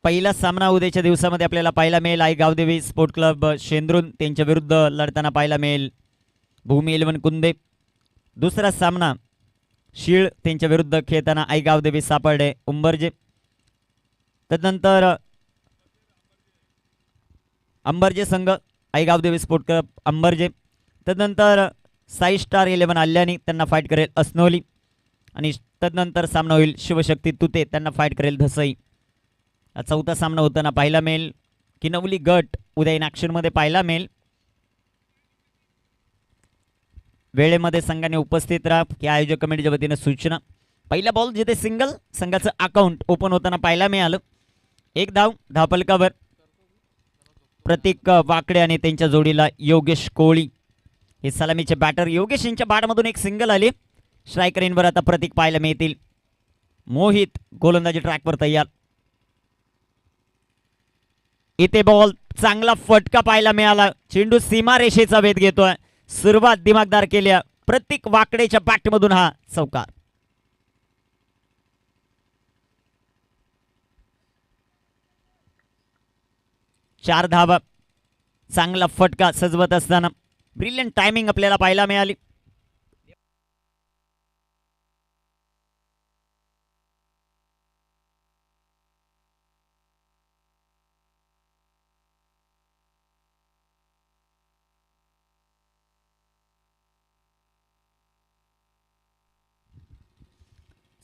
पहिला सामना उद्याच्या दिवसामध्ये आपल्याला पाहायला मिळेल आई गावदेवी स्पोर्ट क्लब शेंद्रून त्यांच्या विरुद्ध लढताना पाहायला मिळेल भूमी 11 कुंदे. दुसरा सामना शीळ त्यांच्या विरुद्ध खेळताना आई गावदेवी सापडे उंबरजे. तदनंतर अंबरजे संघ आई गावदेवी स्पोर्ट क्लब अंबरजे. तदनंतर साई स्टार 11 आल्यानी त्यांना फाईट करेल असनोली. आणि तदनंतर सामना होईल शिवशक्ती तुते त्यांना फाईट करेल धसई. चौथा सामना होताना पाहायला मिळेल किनवली गट उद्या इन ॲक्शनमध्ये पाहायला मिळेल. वेळेमध्ये संघाने उपस्थित राहा की आयोजक कमिटीच्या वतीने सूचना. पहिला बॉल जिथे सिंगल संघाचं अकाउंट ओपन होताना पाहायला मिळालं. एक धाव धावफलकावर प्रतीक वाकडे आणि त्यांच्या जोडीला योगेश कोळी हे सलामीचे बॅटर. योगेश यांच्या बॅटमधून एक सिंगल आली. स्ट्रायकर इनवर आता प्रतीक पाहायला मिळतील. मोहित गोलंदाजी ट्रॅकवर तयार. इथे बॉल चांगला फटका पाहायला मिळाला. चेंडू सीमारेषेचा वेध घेतोय. सुरुवात दिमागदार केल्या प्रतीक वाकडेच्या बॅटमधून हा चौकार. चार धावा. चांगला फटका सजवत असताना ब्रिलियंट टायमिंग आपल्याला पाहायला मिळाली.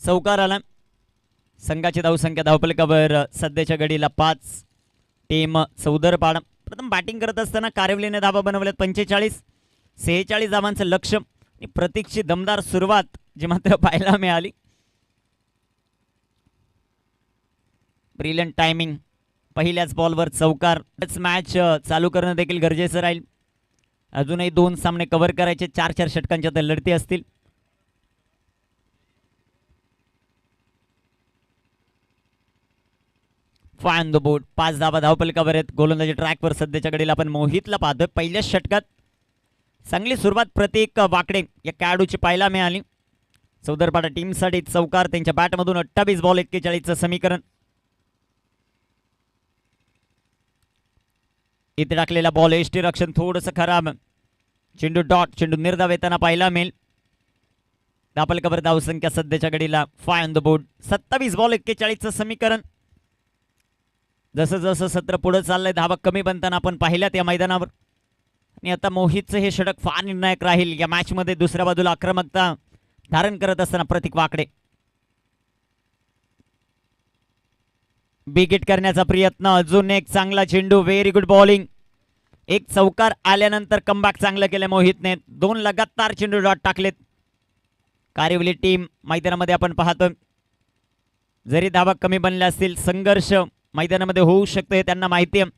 चौकार आला. संघाची धावसंख्या धावफलकावर सध्याच्या घडीला 5. टीम चौदरपाडा. प्रथम बॅटिंग करत असताना कारिवलीने धावा बनवल्यात 45. 46 धावांचं लक्ष्य आणि प्रतीकची दमदार सुरुवात जी मात्र पाहायला मिळाली. Brilliant timing. पहिल्याच बॉलवर चौकार. मॅच चालू करणं देखील गरजेचं राहील. अजूनही 2 सामने कव्हर करायचे. 4-4 षटकांच्या तर लढती असतील. Fine the board. 5 धावा धावफलकावर आहेत. गोलंदाजी ट्रॅकवर सध्याच्या घडीला आपण मोहितला पाहतोय. पहिल्याच षटकात चांगली सुरुवात प्रतीक वाकडे या खेळाडूची पाहायला मिळाली. चौदरपाडा टीमसाठी चौकार. त्यांच्या बॅटमधून 28 बॉल 41चं समीकरण. इथे टाकलेला बॉल एसटी रक्षण थोडंसं खराब. चेंडू डॉट. चेंडू निर्धाव येताना पाहायला मिळेल. धावफलकावर धावसंख्या सध्याच्या घडीला 5 ऑन द बोर्ड. 27 बॉल 41चं समीकरण. जसं जसं सत्र पुढे चाललंय धावा कमी बनताना आपण पाहिल्यात या मैदानावर. आणि आता मोहितचं हे षटक फार निर्णायक राहील या मॅचमध्ये. दुसऱ्या बाजूला आक्रमकता धारण करत असताना प्रतीक वाकडे. बिग हिट करण्याचा प्रयत्न. अजून एक चांगला चेंडू. Very good bowling. एक चौकार आल्यानंतर कमबॅक चांगलं केलं मोहितने. 2 लगातार चेंडू डॉट टाकलेत. कारिवली टीम मैदानामध्ये आपण पाहतोय. जरी धावा कमी बनल्या असतील संघर्ष मैदानामध्ये होऊ शकतो हे त्यांना माहिती आहे.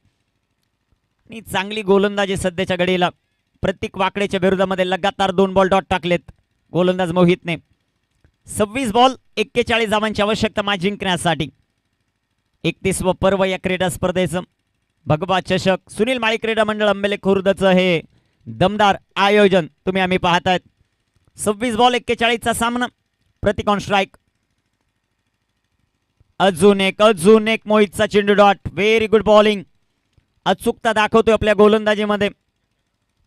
आणि चांगली गोलंदाजी सध्याच्या घडीला प्रतीक वाकडेच्या विरोधामध्ये लगातार 2 बॉल डॉट टाकलेत गोलंदाज मोहितने. 26 बॉल 41 धावांची आवश्यकता मॅच जिंकण्यासाठी. 31व पर्व या क्रीडा स्पर्धेचं भगवा चषक सुनील माळी क्रीडा मंडळ अंबेले खुर्दचं हे दमदार आयोजन तुम्ही आम्ही पाहतायत. 26 बॉल 41चा सामना. प्रतीक ऑन स्ट्राईक. अजून एक मोहितचा चेंडू डॉट. Very good bowling. अचूकता दाखवतोय आपल्या गोलंदाजीमध्ये.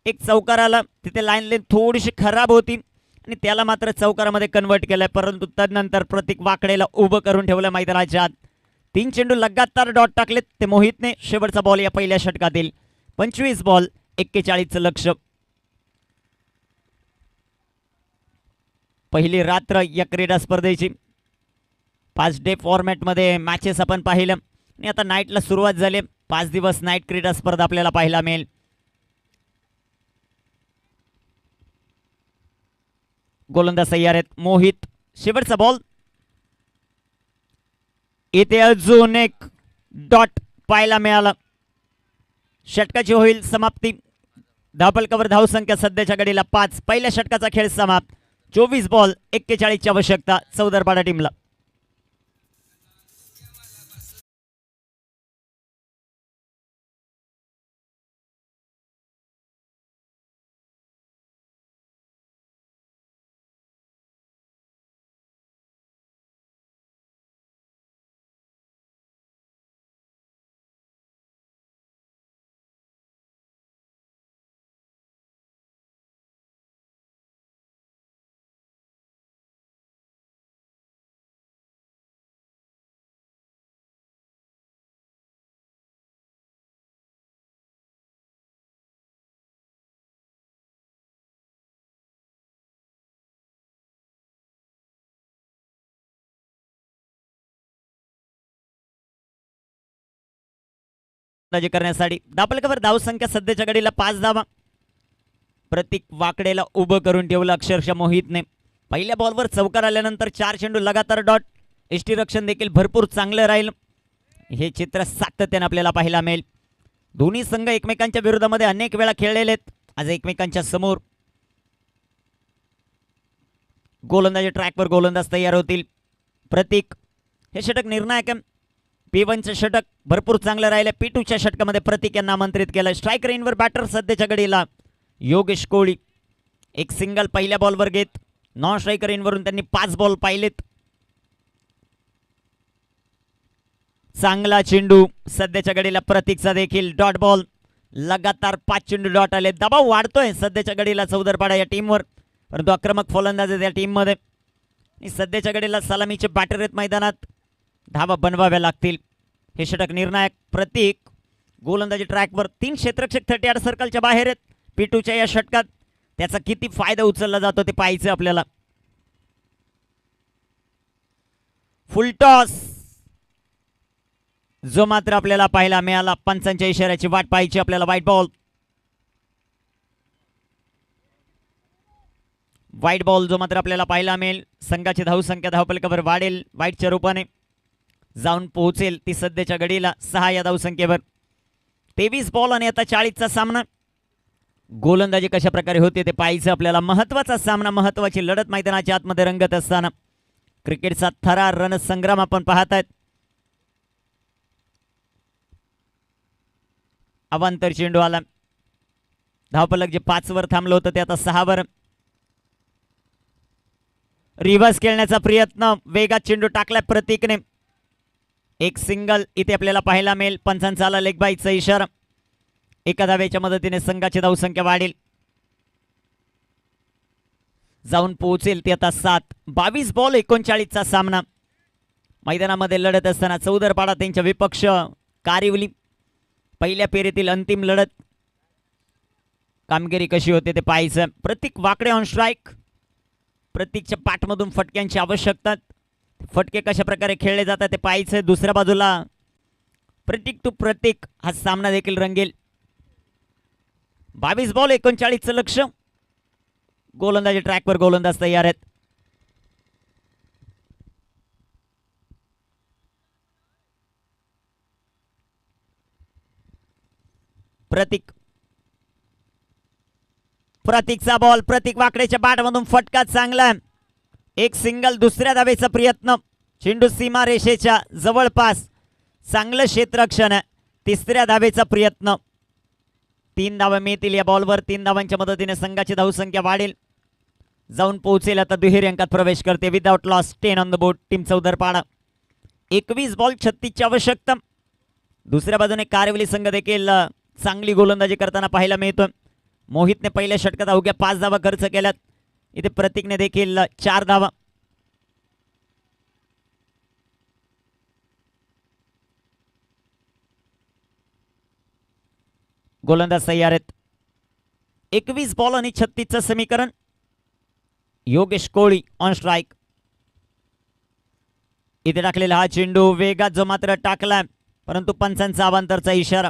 एक चौकार आला. तिथे लाईन थोडीशी खराब होती आणि त्याला मात्र चौकारामध्ये कन्वर्ट केलंय. परंतु तदनंतर प्रतीक वाकडेला उभं करून ठेवलं मैदानाच्या आत. 3 चेंडू लगातार डॉट टाकलेत ते मोहितने. शेवटचा बॉल या पहिल्या षटकातील. 25 बॉल 41चं लक्ष्य. पहिली रात्र या क्रीडा स्पर्धेची. 5 डे फॉर्मॅटमध्ये मॅचेस आपण पाहिलं आणि आता नाईटला सुरुवात झाली. 5 दिवस नाईट क्रीडा स्पर्धा आपल्याला पाहायला मिळेल. गोलंदाज तयार आहेत. मोहित. शेवटचा बॉल. इथे अजून एक डॉट पाहायला मिळाला. षटकाची होईल समाप्ती. धावफलकावर धावसंख्या सध्याच्या घडीला 5. पहिल्या षटकाचा खेळ समाप्त. 24 बॉल 41ची आवश्यकता चौदरपाडा टीमला. फलंदाजी करण्यासाठी. धापलकावर धावसंख्या सध्याच्या घडीला 5 धावा. प्रतीक वाकडेला उभं करून ठेवलं अक्षरशः मोहितने. पहिल्या बॉलवर चौकार आल्यानंतर 4 चेंडू लगातार डॉट. यष्टीरक्षण देखील भरपूर चांगलं राहील. हे चित्र सातत्याने आपल्याला पाहायला मिळेल. दोन्ही संघ एकमेकांच्या विरोधामध्ये अनेक वेळा खेळलेले आहेत. आज एकमेकांच्या समोर गोलंदाजी ट्रॅकवर गोलंदाज तयार होतील. प्रतीक हे षटक निर्णायक आहे. P1चं षटक भरपूर चांगलं राहिलं. P2च्या षटकामध्ये प्रतीक यांना आमंत्रित केलं. स्ट्राईक रेनवर बॅटर सध्याच्या घडीला योगेश कोळी. एक सिंगल पहिल्या बॉलवर घेत नॉन स्ट्राईकर रेनवरून त्यांनी 5 बॉल पाहिलेत. चांगला चेंडू सध्याच्या घडीला प्रतीकचा देखील डॉट बॉल. लगातार 5 चेंडू डॉट आले. दबाव वाढतोय सध्याच्या घडीला चौदरपाडा या टीमवर, परंतु आक्रमक फलंदाज आहेत या टीममध्ये. सध्याच्या घडीला सलामीचे बॅटर आहेत मैदानात. धावा बनवाव्या लागतील. हे षटक निर्णायक. प्रतीक गोलंदाजी ट्रॅकवर 3 क्षेत्ररक्षक 38 सर्कलच्या बाहेर आहेत. P2च्या या षटकात त्याचा किती फायदा उचलला जातो ते पाहायचं आपल्याला. फुलटॉस जो मात्र आपल्याला पाहायला मिळाला. पंचांच्या इशाऱ्याची वाट पाहायची आपल्याला. व्हाईट बॉल जो मात्र आपल्याला पाहायला मिळेल. संघाची धावसंख्या धावफलकावर वाढेल. व्हाईटच्या रूपाने जाऊन पोहोचेल ती सध्याच्या घडीला 6 या धावसंख्येवर. 23 बॉल आणि आता 40चा सामना. गोलंदाजी कशा प्रकारे होते ते पाहायचं आपल्याला. महत्वाचा सामना, महत्वाची लढत मैदानाच्या आतमध्ये रंगत असताना क्रिकेटचा थरार रणसंग्राम आपण पाहतायत. अवांतर चेंडू आला. धावफलक जे 5 वर थांबलं होतं ते आता 6 वर. रिव्हर्स खेळण्याचा प्रयत्न. वेगात चेंडू टाकलाय प्रतीकने. एक सिंगल इथे आपल्याला पाहायला मिळेल. पंचांचा आला लेग बाईचा इशारा. एका धावेच्या मदतीने संघाची धावसंख्या वाढेल. जाऊन पोहोचेल ती आता 7. 22 बॉल 39चा सामना मैदानामध्ये लढत असताना चौदरपाडा त्यांच्या विपक्ष कारिवली. पहिल्या फेरीतील अंतिम लढत. कामगिरी कशी होते ते पाहायचं. प्रतीक वाकडे ऑन स्ट्राईक. प्रतीकच्या पाठमधून फटक्यांची आवश्यकता. फटके कशा प्रकारे खेळले जातात ते पाहायचं. दुसऱ्या बाजूला प्रतीक टू प्रतीक हा सामना देखील रंगेल. 22 बॉल 39चं लक्ष. गोलंदाजी ट्रॅकवर गोलंदाज तयार आहेत. प्रतीकचा बॉल. प्रतीक वाकडेच्या बॅटमधून फटका चांगला. एक सिंगल. दुसऱ्या धावेचा प्रयत्न. चेंडू सीमा रेषेच्या जवळपास. चांगलं क्षेत्ररक्षण. तिसऱ्या धावेचा प्रयत्न. 3 धावा मिळतील या बॉलवर. 3 धावांच्या मदतीने संघाची धावसंख्या वाढेल. जाऊन पोहोचेल आता दुहेरी अंकात प्रवेश करते. Without loss 10 on the board team Chaudarpada. 21 ball 36ची आवश्यकता. दुसऱ्या बाजूने कारिवली संघ देखील चांगली गोलंदाजी करताना पाहायला मिळतो. मोहितने पहिल्या षटकात अवघ्या 5 धावा खर्च केल्यात. इथे प्रतीकने देखील 4 धावा. गोलंदाज तयार आहेत. 21 बॉल आणि 36चं समीकरण. योगेश कोळी ऑन स्ट्राईक. इथे टाकलेला हा चेंडू वेगात जो मात्र टाकला, परंतु पंचांचा अवांतरचा इशारा.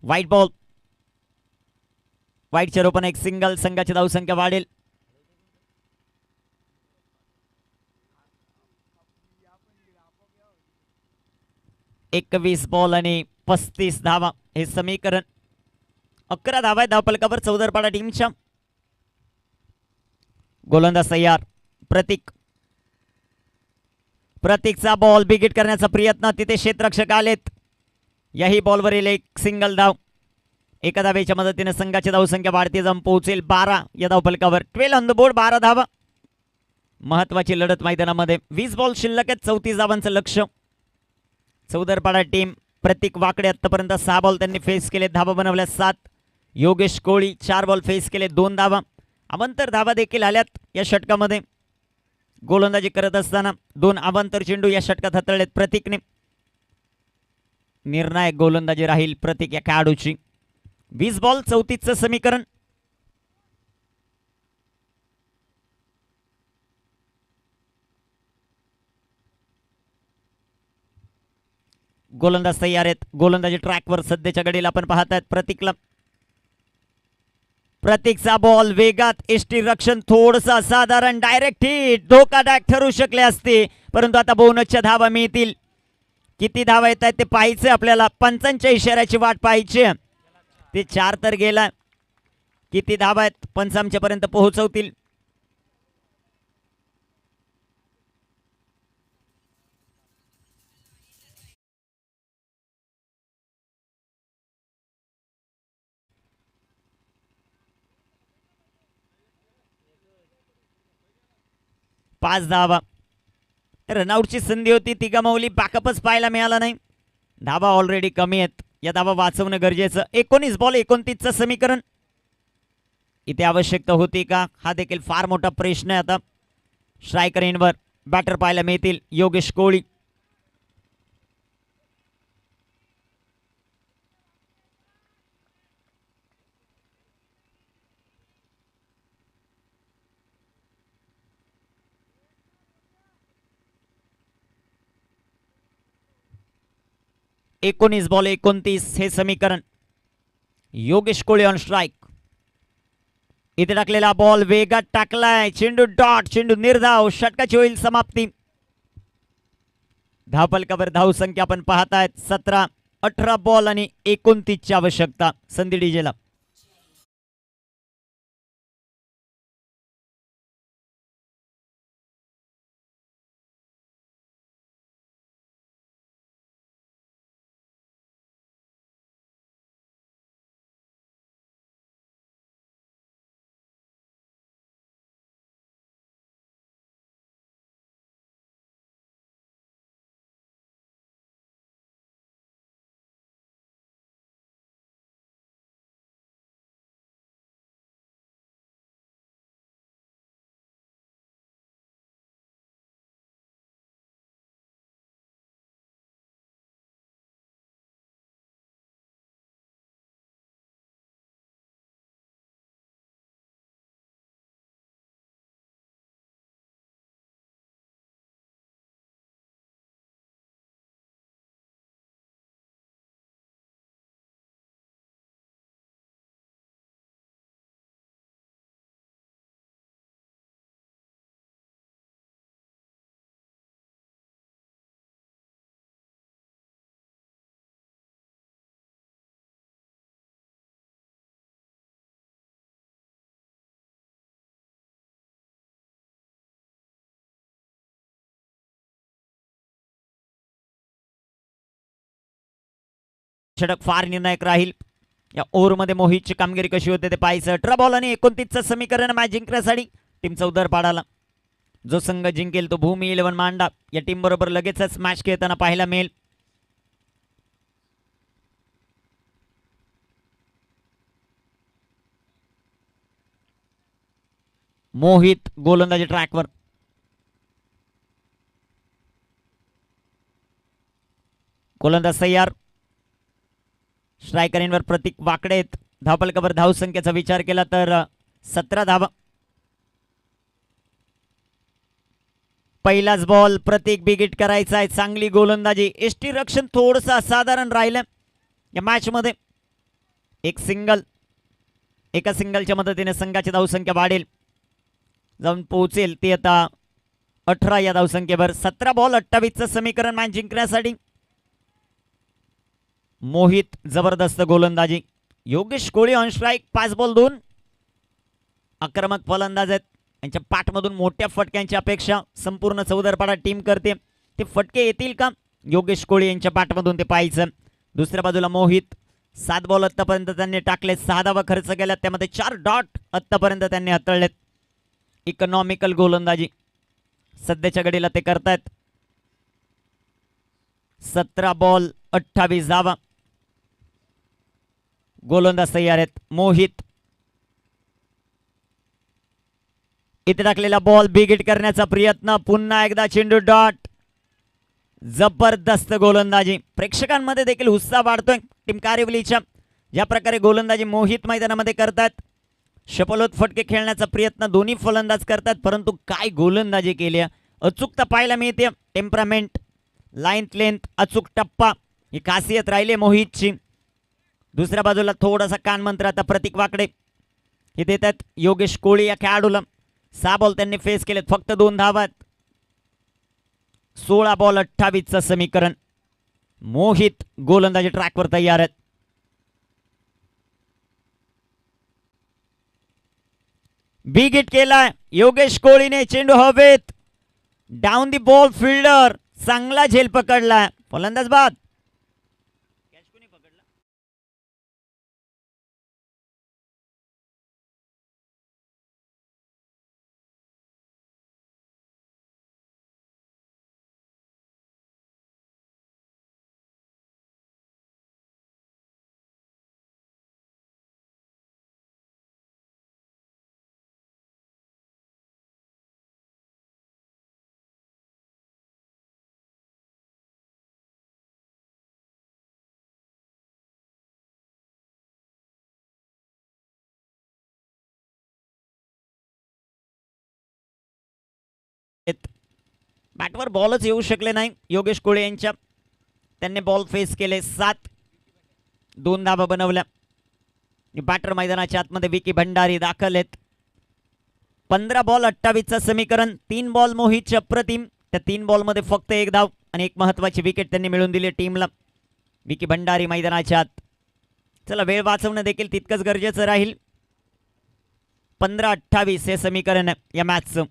White ball. व्हाईटच्या रूपाने एक सिंगल. संघाची धावसंख्या वाढेल. एकवीस बॉल आणि 35 धावा हे समीकरण. 11 धावा धावफलकावर चौदरपाडा टीमच्या. गोलंदाज तयार. प्रतीकचा बॉल बिगिट करण्याचा प्रयत्न. तिथे क्षेत्ररक्षक आलेत. याही बॉलवरील एक सिंगल धाव. एका धावेच्या मदतीने संघाची धावसंख्या वाढती. जाऊन पोहोचेल 12 या धावफलकावर. 12 ऑन द बोर्ड. 12 धावा. महत्वाची लढत मैदानामध्ये. 20 बॉल शिल्लक आहेत. 34 धावांचं लक्ष. चौदरपाडा टीम. प्रतीक वाकडे आतापर्यंत 6 बॉल त्यांनी फेस केले. धावा बनवल्या 7. योगेश कोळी 4 बॉल फेस केले. 2 धावा. अवांतर धावा देखील आल्यात या षटकामध्ये. गोलंदाजी करत असताना 2 अवांतर चेंडू या षटकात हाताळलेत प्रतीकने. निर्णायक गोलंदाजी राहील प्रतीक या खेळाडूची. 20 बॉल 34चं समीकरण. गोलंदाज तयार आहेत. गोलंदाजी ट्रॅकवर सध्याच्या घडीला आपण पाहतायत प्रतीकला. प्रतीकचा बॉल वेगात, एसटी रक्षण थोडंसं असाधारण, डायरेक्ट हिट, धोकादायक ठरू शकले असते, परंतु आता बोनसच्या धावा मिळतील. किती धावा येत आहेत ते पाहायचे आपल्याला. पंचांच्या इशाऱ्याची वाट पाहायची. ते 4 तर गेला. किती धावा आहेत पंच आमच्यापर्यंत पोहोचवतील. पाच धावा. रनआउटची संधी होती ती गमावली. बॅकअपच पाहायला मिळाला नाही. धावा ऑलरेडी कमी आहेत. या धावा वाचवणं गरजेचं. 19 बॉल 29चं समीकरण. इथे आवश्यकता होती का, हा देखील फार मोठा प्रश्न आहे. आता स्ट्रायकर इनवर बॅटर पाहायला मिळतील. योगेश कोळी. एकोणीस बॉल 29 हे समीकरण. योगेश कोळी ऑन स्ट्राईक. इथे टाकलेला बॉल वेगात टाकलाय. चेंडू डॉट, चेंडू निर्धाव, षटकाची होईल समाप्ती. धावफलकावर धावसंख्या आपण पाहतायत 17. 18 बॉल आणि 29ची आवश्यकता संधी डीजेला. षटक फार निर्णायक राहील. या ओव्हरमध्ये मोहितची कामगिरी कशी होते ते पाहायचं. 18 बॉल आणि 29चं समीकरण मॅच जिंकण्यासाठी टीमचा उदर पाडाला. जो संघ जिंकेल तो भूमी 11 मांडा या टीम बरोबर लगेचच मॅच खेळताना पाहायला मिळेल. मोहित गोलंदाजी ट्रॅकवर. गोलंदाज तयार. स्ट्रायकर इनवर प्रतीक वाकडे आहेत. धावफलकावर धावसंख्येचा विचार केला तर 17 धावा. पहिलाच बॉल प्रतीक बिगिट करायचा आहे. चांगली गोलंदाजी. एसटी रक्षण थोडंसं असाधारण राहिलं या मॅच मध्ये. एक सिंगल. एका सिंगलच्या मदतीने संघाची धावसंख्या वाढेल, जाऊन पोहोचेल ती आता 18 या धावसंख्येवर. 17 बॉल 28चं समीकरण मॅच जिंकण्यासाठी. मोहित जबरदस्त गोलंदाजी. योगेश कोळी ऑन स्ट्राईक. 5 बॉल 2. आक्रमक फलंदाज आहेत. यांच्या पाठमधून मोठ्या फटक्यांची अपेक्षा संपूर्ण चौदरपाडा टीम करते. ते फटके येतील का योगेश कोळी यांच्या पाठमधून ते पाहायचं. दुसऱ्या बाजूला मोहित. 7 बॉल आत्तापर्यंत त्यांनी टाकले. 6 धावा खर्च केल्या, त्यामध्ये 4 डॉट आत्तापर्यंत त्यांनी हाताळलेत. इकॉनॉमिकल गोलंदाजी सध्याच्या घडीला ते करतायत. 17 बॉल 28 धावा. गोलंदाज तयार आहेत. मोहित. इथे टाकलेला बॉल बिगिट करण्याचा प्रयत्न. पुन्हा एकदा चेंडू डॉट. जबरदस्त गोलंदाजी. प्रेक्षकांमध्ये देखील उत्साह वाढतोय टीम कारिवलीच्या. ज्या प्रकारे गोलंदाजी मोहित मैदानामध्ये करतात. शपलोत फटके खेळण्याचा प्रयत्न दोन्ही फलंदाज करतात, परंतु काय गोलंदाजी केली. अचूकता पाहायला मिळते. टेम्परामेंट, लाईन लेंथ, अचूक टप्पा ही खासियत राहिली मोहितची. दुसऱ्या बाजूला थोडासा कानमंत्र आता प्रतीक वाकडे हे देतात योगेश कोळी या खेळाडूला. 6 बॉल त्यांनी फेस केलेत, फक्त 2 धावा. 16 बॉल 28चं समीकरण. मोहित गोलंदाजी ट्रॅकवर तयार आहेत. बिग हिट केलाय योगेश कोळीने. चेंडू हवेत, डाऊन दी बॉल फिल्डर चांगला झेल पकडला. फलंदाज बाद. बॅटवर बॉलच येऊ शकले नाही योगेश कोळे यांच्या. त्यांनी बॉल फेस केले 7, 2 धाबा बनवल्या. बॅटर मैदानाच्या आतमध्ये विकी भंडारी दाखल आहेत. 15 बॉल 28चं समीकरण. 3 बॉल मोहितचे अप्रतिम. त्या 3 बॉलमध्ये फक्त 1 धाव आणि एक महत्वाची विकेट त्यांनी मिळवून दिली टीमला. विकी भंडारी मैदानाच्या आत. चला, वेळ वाचवणं देखील तितकंच गरजेचं राहील. 15-28 हे समीकरण आहे या मॅचचं.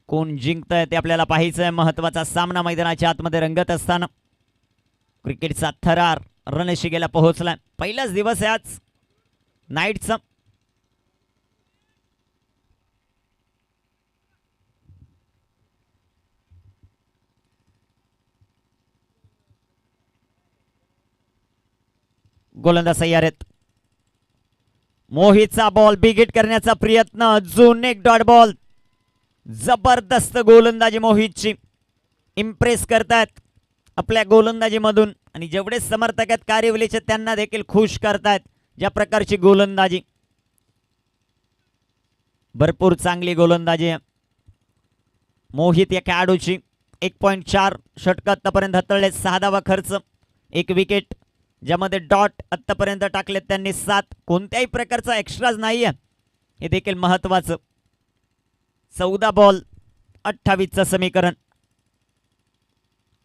कोण जिंकतंय ते आपल्याला पाहायचं आहे. महत्वाचा सामना मैदानाच्या आतमध्ये रंगत असताना क्रिकेटचा थरार रणशिगेला पोहोचलाय. पहिलाच दिवस आहे आज नाईटचा. गोलंदाज तयार आहेत. मोहितचा बॉल बिग हिट करण्याचा प्रयत्न. अजून एक डॉट बॉल. जबरदस्त गोलंदाजी मोहितची. इम्प्रेस करतात आपल्या गोलंदाजीमधून आणि जेवढे समर्थक आहेत कारिवलीचे त्यांना देखील खुश करतात. ज्या प्रकारची गोलंदाजी, भरपूर चांगली गोलंदाजी आहे मोहित या खेळाडूची. 1.4 षटक आतापर्यंत हाताळले. 6 धावा खर्च, 1 विकेट, ज्यामध्ये डॉट आतापर्यंत टाकलेत त्यांनी 7. कोणत्याही प्रकारचा एक्स्ट्राज नाही आहे, हे देखील महत्वाचं. 14 बॉल 28चं समीकरण.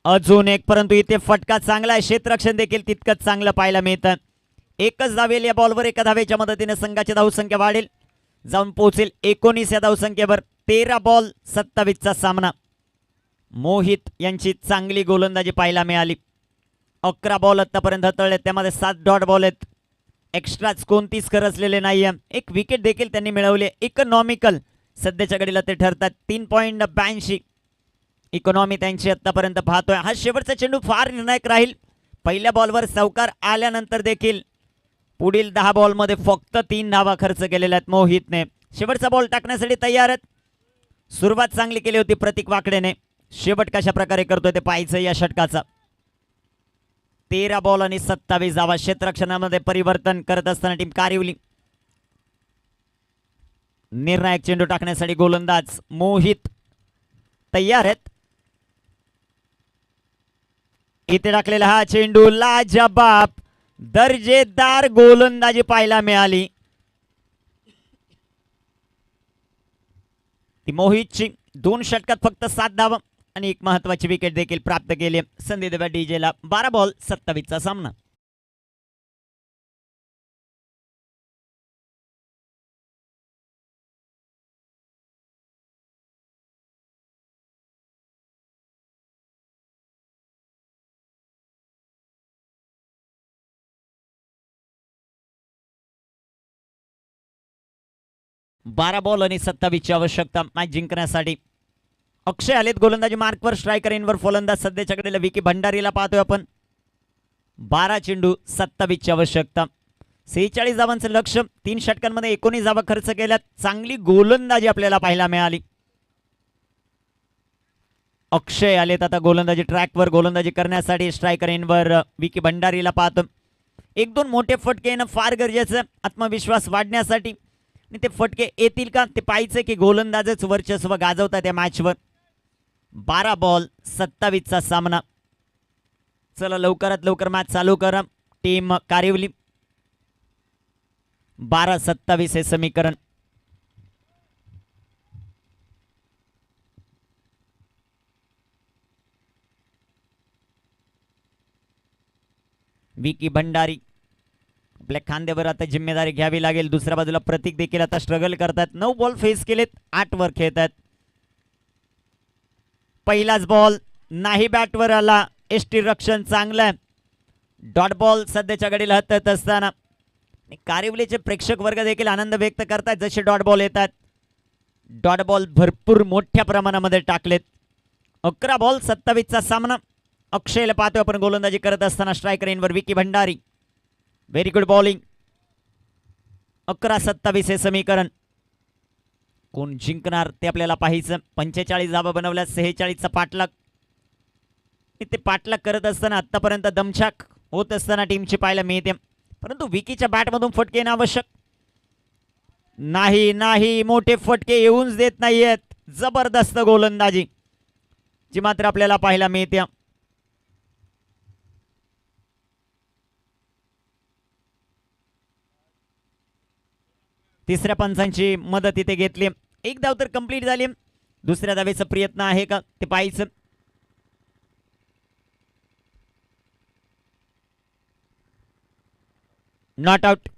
अजून एक, परंतु इथे फटका चांगला आहे. क्षेत्ररक्षण देखील तितकंच चांगलं पाहायला मिळतं. एकच धावेल या बॉलवर. एका धावेच्या मदतीने संघाची धावसंख्या वाढेल, जाऊन पोहोचेल 19 या धावसंख्येवर. 13 बॉल 27चा सामना. मोहित यांची चांगली गोलंदाजी पाहायला मिळाली. 11 बॉल आतापर्यंत हाताळले, त्यामध्ये 7 डॉट बॉल आहेत. एक्स्ट्राच कोणतीच खरचलेले नाहीये. 1 विकेट देखील त्यांनी मिळवले. इकॉनॉमिकल सध्याच्या घडीला ते ठरतात. 3.82 इकॉनॉमी त्यांची आतापर्यंत पाहतोय. हा शेवटचा चेंडू फार निर्णायक राहील. पहिल्या बॉलवर चौकार आल्यानंतर देखील पुढील 10 बॉलमध्ये फक्त 3 धावा खर्च केलेल्या आहेत मोहितने. शेवटचा बॉल टाकण्यासाठी तयार आहेत. सुरुवात चांगली केली होती प्रतीक वाकडेने. शेवट कशा प्रकारे करतोय ते पाहायचं या षटकाचा. 13 बॉल आणि 27 धावा. क्षेत्ररक्षणामध्ये परिवर्तन करत असताना टीम कारिवली. निर्णायक चेंडू टाकण्यासाठी गोलंदाज मोहित तयार आहेत. इथे टाकलेला हा चेंडू लाजबाब दर्जेदार गोलंदाजी पाहायला मिळाली ती मोहितची. 2 षटकात फक्त 7 धावा आणि एक महत्वाची विकेट देखील प्राप्त केली. संधी देव्या डीजेला. 12 बॉल 27चा सामना. बारा बॉल आणि 27ची आवश्यकता मॅच जिंकण्यासाठी. अक्षय आलेत गोलंदाजी मार्कवर. स्ट्रायकर इनवर फलंदाज सध्याच्या घडीला विकी भंडारीला पाहतोय आपण. 12 चेंडू 27ची आवश्यकता. 46 धावांचं लक्ष्य. 3 षटकांमध्ये 19 धावा खर्च केल्यात. चांगली गोलंदाजी आपल्याला पाहायला मिळाली. अक्षय आलेत आता गोलंदाजी ट्रॅकवर. गोलंदाजी करण्यासाठी स्ट्रायकर इनवर विकी भंडारीला पाहतो. 1-2 मोठे फटके येणं फार गरजेचं आत्मविश्वास वाढण्यासाठी. आणि ते फटके येतील का ते पाहायचं की गोलंदाजच वर्चस्व गाजवतात या मॅचवर. 12 बॉल 27चा सामना. चला लवकरात लवकर मॅच चालू करा टीम कारिवली. 12-27 हे समीकरण. विकी भंडारी आपल्या खांद्यावर आता जिम्मेदारी घ्यावी लागेल. दुसऱ्या बाजूला प्रतीक देखील आता स्ट्रगल करतात. 9 बॉल फेस केलेत, 8 वर खेळतात. पहिलाच बॉल नाही बॅटवर आला. एसटी रक्षण चांगलं. डॉट बॉल सध्याच्या घडीला हातात असताना कारिवलीचे प्रेक्षक वर्ग देखील आनंद व्यक्त करतात जसे डॉट बॉल येतात. डॉट बॉल भरपूर मोठ्या प्रमाणामध्ये टाकलेत. 11 बॉल 27 चा सामना. अक्षयला पाहतोय आपण गोलंदाजी करत असताना स्ट्रायकर इनवर Vicky Bhandari. Very good bowling. 11-27 हे समीकरण. कोण जिंकणार ते आपल्याला पाहायचं. 45 धावा बनवल्या, 46 चा पाठलाग. ते पाठलाग करत असताना आतापर्यंत दमछाक होत असताना टीमची पाहायला मिळते. परंतु विकीच्या बॅटमधून फटके येणं आवश्यक नाही. नाही मोठे फटके येऊच देत नाहीयेत. जबरदस्त गोलंदाजी जी मात्र आपल्याला पाहायला मिळते. तिसऱ्या पंचांची मदत इथे घेतली. एक धाव तर कंप्लीट झाली. दुसऱ्या धावेचा प्रयत्न आहे का ते पाहायचं. Not out.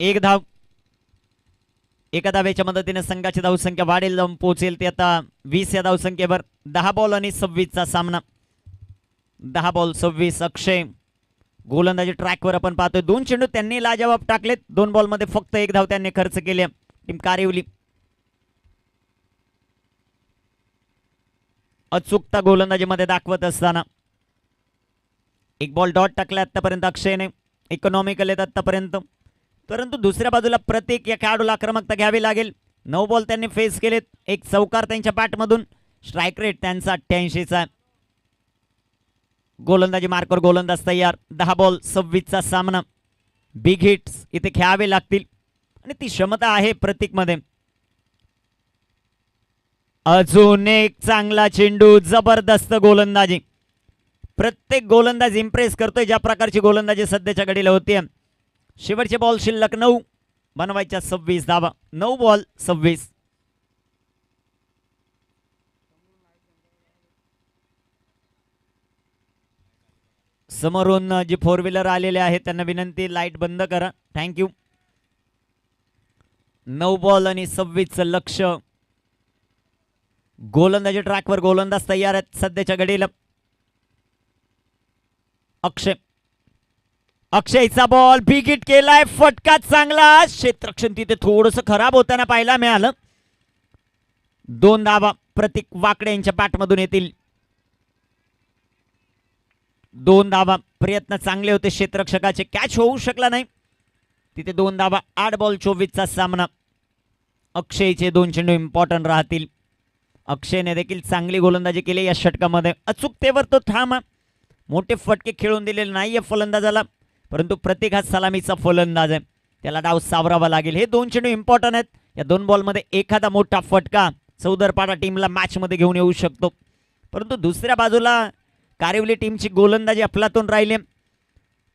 एक धाव. एका धावेच्या मदतीने संघाची धावसंख्या वाढेल, जाऊन पोहोचेल ते आता 20 या धावसंख्येवर. 10 बॉल आणि 26 चा सामना. 10 बॉल 26. अक्षय गोलंदाजी ट्रॅकवर आपण पाहतोय. 2 चेंडू त्यांनी लाजवाब टाकलेत. 2 बॉल मध्ये फक्त 1 धाव त्यांनी खर्च केली. टीम कारिवली अचूकता गोलंदाजीमध्ये दाखवत असताना 1 बॉल डॉट टाकला आतापर्यंत अक्षयने. इकॉनॉमिकल आहेत आतापर्यंत. परंतु दुसऱ्या बाजूला प्रत्येक या खेळाडूला आक्रमकता घ्यावी लागेल. 9 बॉल त्यांनी फेस केलेत. एक चौकार त्यांच्या बॅटमधून. स्ट्राईक रेट त्यांचा 88 चा. गोलंदाजी मार्कवर गोलंदाज तयार. 10 बॉल 26 चा सामना. बिग हिट्स इथे खेळावे लागतील आणि ती क्षमता आहे प्रतीक मध्ये. अजून एक चांगला चेंडू. जबरदस्त गोलंदाजी. प्रत्येक गोलंदाज इम्प्रेस करतोय ज्या प्रकारची गोलंदाजी सध्याच्या घडीला होती. शेवटचे बॉल शिल्लक 9 बनवायच्या 26 धावा. 9 बॉल 26. समोरून जी 4 व्हीलर आलेले आहेत त्यांना विनंती लाईट बंद करा. थँक्यू. 9 बॉल आणि 26 चं लक्ष. गोलंदाजी ट्रॅकवर गोलंदाज तयार आहेत सध्याच्या घडीला. अक्षयचा बॉल बिग हिट केलाय. फटका चांगला. क्षेत्ररक्षण तिथे थोडंसं खराब होताना पाहायला मिळालं. 2 धावा प्रतीक वाकडे यांच्या बॅटमधून येतील. 2 धावा. प्रयत्न चांगले होते क्षेत्ररक्षकाचे. कॅच होऊ शकला नाही तिथे. 2 धावा. 8 बॉल 24 चा सामना. अक्षयचे 2 चेंडू इम्पॉर्टंट राहतील. अक्षयने देखील चांगली गोलंदाजी केली या षटकामध्ये. अचूकतेवर तो ठाम. मोठे फटके खेळून दिलेले नाहीये फलंदाजाला. परंतु प्रत्येक हा सलामीचा फलंदाज आहे. त्याला डाव सावरावा लागेल. हे 2 चेंडू इम्पॉर्टंट आहेत. या 2 बॉलमध्ये एखादा मोठा फटका चौदरपाडा टीमला मॅच मध्ये घेऊन येऊ शकतो. परंतु दुसऱ्या बाजूला कारिवली टीमची गोलंदाजी अफलातून राहिली.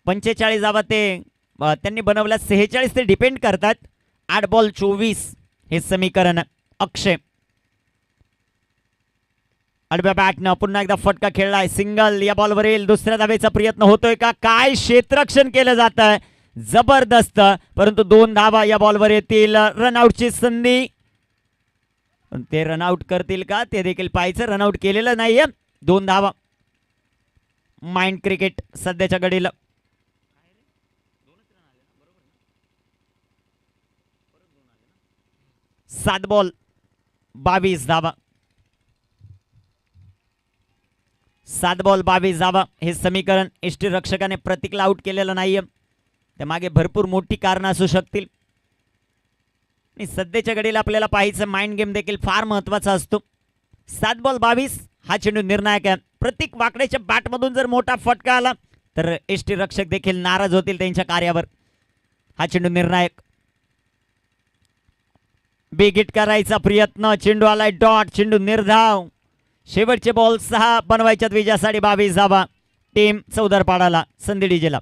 45 धावा ते त्यांनी बनवल्या. 46 ते डिपेंड करतात. 8 बॉल 24 हे समीकरण. अक्षय आडव्या बॅटनं पुन्हा एकदा फटका खेळलाय. सिंगल या बॉलवर येईल. दुसऱ्या धावेचा प्रयत्न होतोय का. काय क्षेत्ररक्षण केलं जात आहे. जबरदस्त. परंतु 2 धावा या बॉलवर येतील. रनआउटची संधी. ते रनआउट करतील का ते देखील पाहायचं. रनआउट केलेलं नाहीये. 2 धावा. माइंड क्रिकेट सध्याच्या घडीला. सात बॉल 22 धावा. 7 बॉल 22 धावा हे समीकरण. एसटी रक्षकाने प्रतीकला आउट केलेलं नाहीये. त्यामागे भरपूर मोठी कारणं असू शकतील. आणि सध्याच्या घडीला आपल्याला पाहायचं माइंड गेम देखील फार महत्वाचा असतो. 7 बॉल 22 हा चेंडू निर्णायक आहे. प्रतीक वाकड्याच्या बॅटमधून जर मोठा फटका आला तर एसटी रक्षक देखील नाराज होतील त्यांच्या कार्यावर. हा चेंडू निर्णायक. बिग हिट करायचा प्रयत्न. चेंडू आलाय डॉट. चेंडू निर्धाव. शेवटचे बॉल 6 बनवायच्यात विजयासाठी 22 धावा. टीम चौदारपाडाला संधी डीजेला.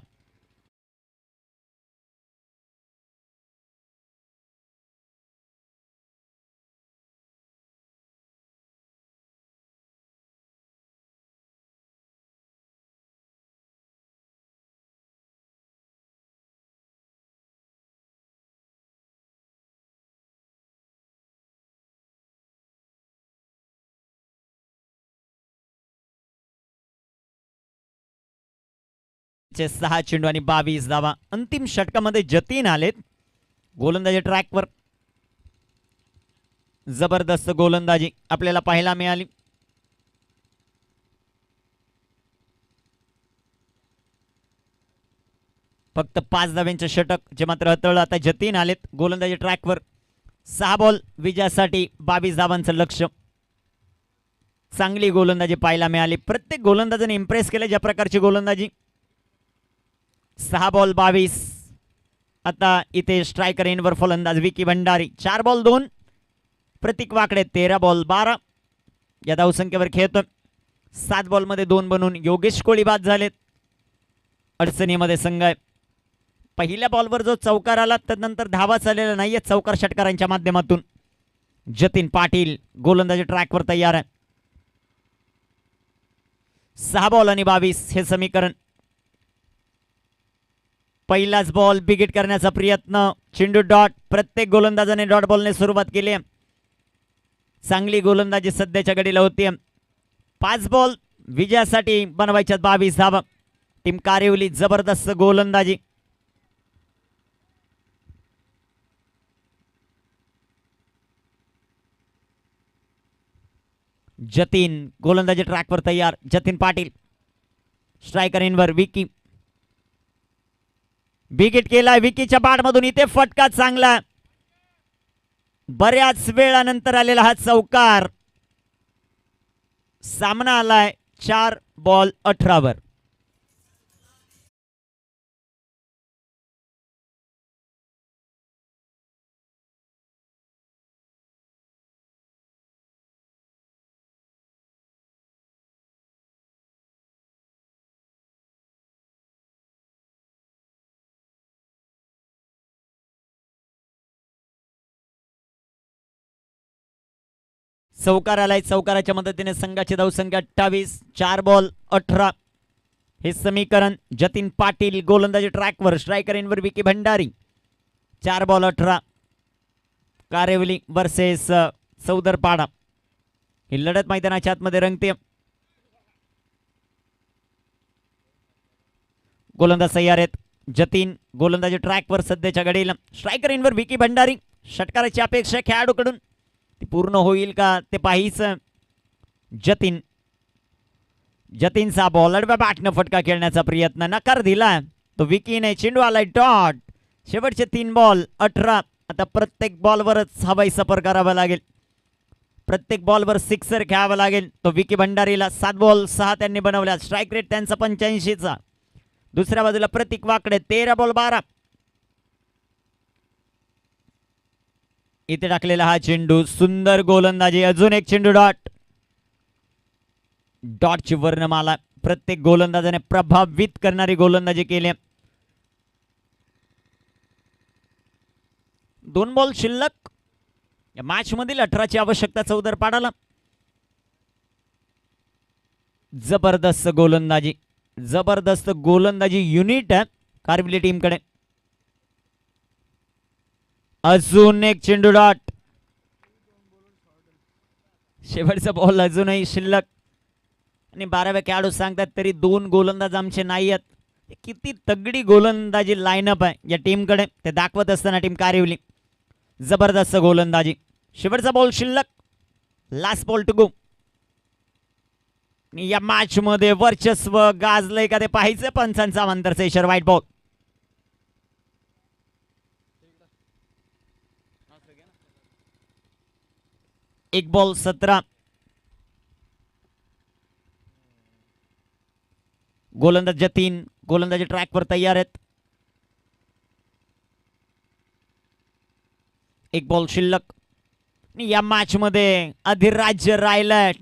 चे 6 चेंडू आणि 22 धावा. अंतिम षटकामध्ये जतीन आलेत गोलंदाजी ट्रॅकवर. जबरदस्त गोलंदाजी आपल्याला पाहायला मिळाली. फक्त 5 धाव्यांचे षटक जे मात्र हाताळलं. आता जतीन आलेत गोलंदाजी ट्रॅकवर. 6 बॉल विजयासाठी 22 धावांचं लक्ष. चांगली गोलंदाजी पाहायला मिळाली. प्रत्येक गोलंदाजाने इम्प्रेस केलं ज्या प्रकारची गोलंदाजी. 6 बॉल 22. आता इथे स्ट्रायकर एंडवर फलंदाज विकी भंडारी. 4 बॉल 2. प्रतीक वाकडे 13 बॉल 12 या धावसंख्येवर खेळतोय. 7 बॉलमध्ये 2 बनून योगेश कोळी बाद झालेत. अडचणीमध्ये संघ आहे. पहिल्या बॉलवर जो चौकार आला त्यानंतर धावा चाललेला नाहीये चौकार षटकारांच्या माध्यमातून. जतीन पाटील गोलंदाजी ट्रॅकवर तयार आहे. 6 बॉल आणि 22 हे समीकरण. पहिलाच बॉल बिगिट करण्याचा प्रयत्न. चेंडू डॉट. प्रत्येक गोलंदाजाने डॉट बॉलने सुरुवात केली. चांगली गोलंदाजी सध्याच्या घडीला होती. 5 बॉल विजयासाठी बनवायच्या 22 धावा. टीम कारिवली जबरदस्त गोलंदाजी. जतीन गोलंदाजी ट्रॅकवर तयार. जतीन पाटील स्ट्रायकर इनवर विकी. विकेट केलाय विकीच्या बॅटमधून. इथे फटका चांगला. बऱ्याच वेळानंतर आलेला हा चौकार. सामना आलाय 4 बॉल 18 वर. चौकार आलाय. चौकाराच्या मदतीने संघाची धावसंख्या 28. 4 बॉल 18 हे समीकरण. जतीन पाटील गोलंदाजी ट्रॅकवर. स्ट्रायकर इनवर विकी भंडारी. 4 बॉल 18. कारेवली वर्सेस चौदरपाडा ही लढत मैदानाच्या आतमध्ये रंगते. गोलंदाज तयार आहेत. जतीन गोलंदाजी ट्रॅकवर सध्याच्या घडीला. स्ट्रायकर इनवर विकी भंडारी. षटकाराची अपेक्षा खेळाडूकडून ती पूर्ण होईल का ते पाहायचं. जतीन. जतीनचा बॉल अडव्या बॅटनं फटका खेळण्याचा प्रयत्न. नकार दिला तो विकीने. चेंडू आलाय डॉट. शेवटचे 3 बॉल 18. आता प्रत्येक बॉलवरच हवाई सफर करावा लागेल. प्रत्येक बॉलवर सिक्सर खेळावा लागेल. तो विकी भंडारीला 7 बॉल 6 त्यांनी बनवल्या. स्ट्राईक रेट त्यांचा 85चा. दुसऱ्या बाजूला प्रतीक वाकडे 13 बॉल 12. इथे टाकलेला हा चेंडू. सुंदर गोलंदाजी. अजून एक चेंडू डॉट. डॉटची वर्णमाला. प्रत्येक गोलंदाजाने प्रभावित करणारी गोलंदाजी केली. 2 बॉल शिल्लक. या मॅच मधील 18ची आवश्यकता चौदरपाडाला. जबरदस्त गोलंदाजी. जबरदस्त गोलंदाजी युनिट आहे कारिवली टीमकडे. अजून एक चेंडू डॉट. शेवटचा बॉल अजूनही शिल्लक. आणि 12व्या खेळाडू सांगतात तरी 2 गोलंदाज आमचे नाही आहेत. किती तगडी गोलंदाजी लाईनअप आहे या टीमकडे ते दाखवत असताना टीम कारिवली. जबरदस्त गोलंदाजी. शेवटचा बॉल शिल्लक. Last ball to go. या मॅच मध्ये वर्चस्व गाजलंय का ते पाहायचं. पंचांचा अंतरचा इशारा. White ball. एक बॉल 17. गोलंदाज जतीन गोलंदाजी ट्रॅकवर तयार आहेत. एक बॉल शिल्लक. या मॅच मध्ये अधिराज्य राहिलंय.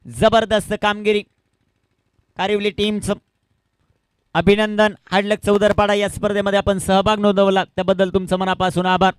जबरदस्त कामगिरी. कारिवली टीमचं अभिनंदन. हाडलक चौदरपाडा या स्पर्धेमध्ये आपण सहभाग नोंदवला त्याबद्दल तुमचं मनापासून आभार.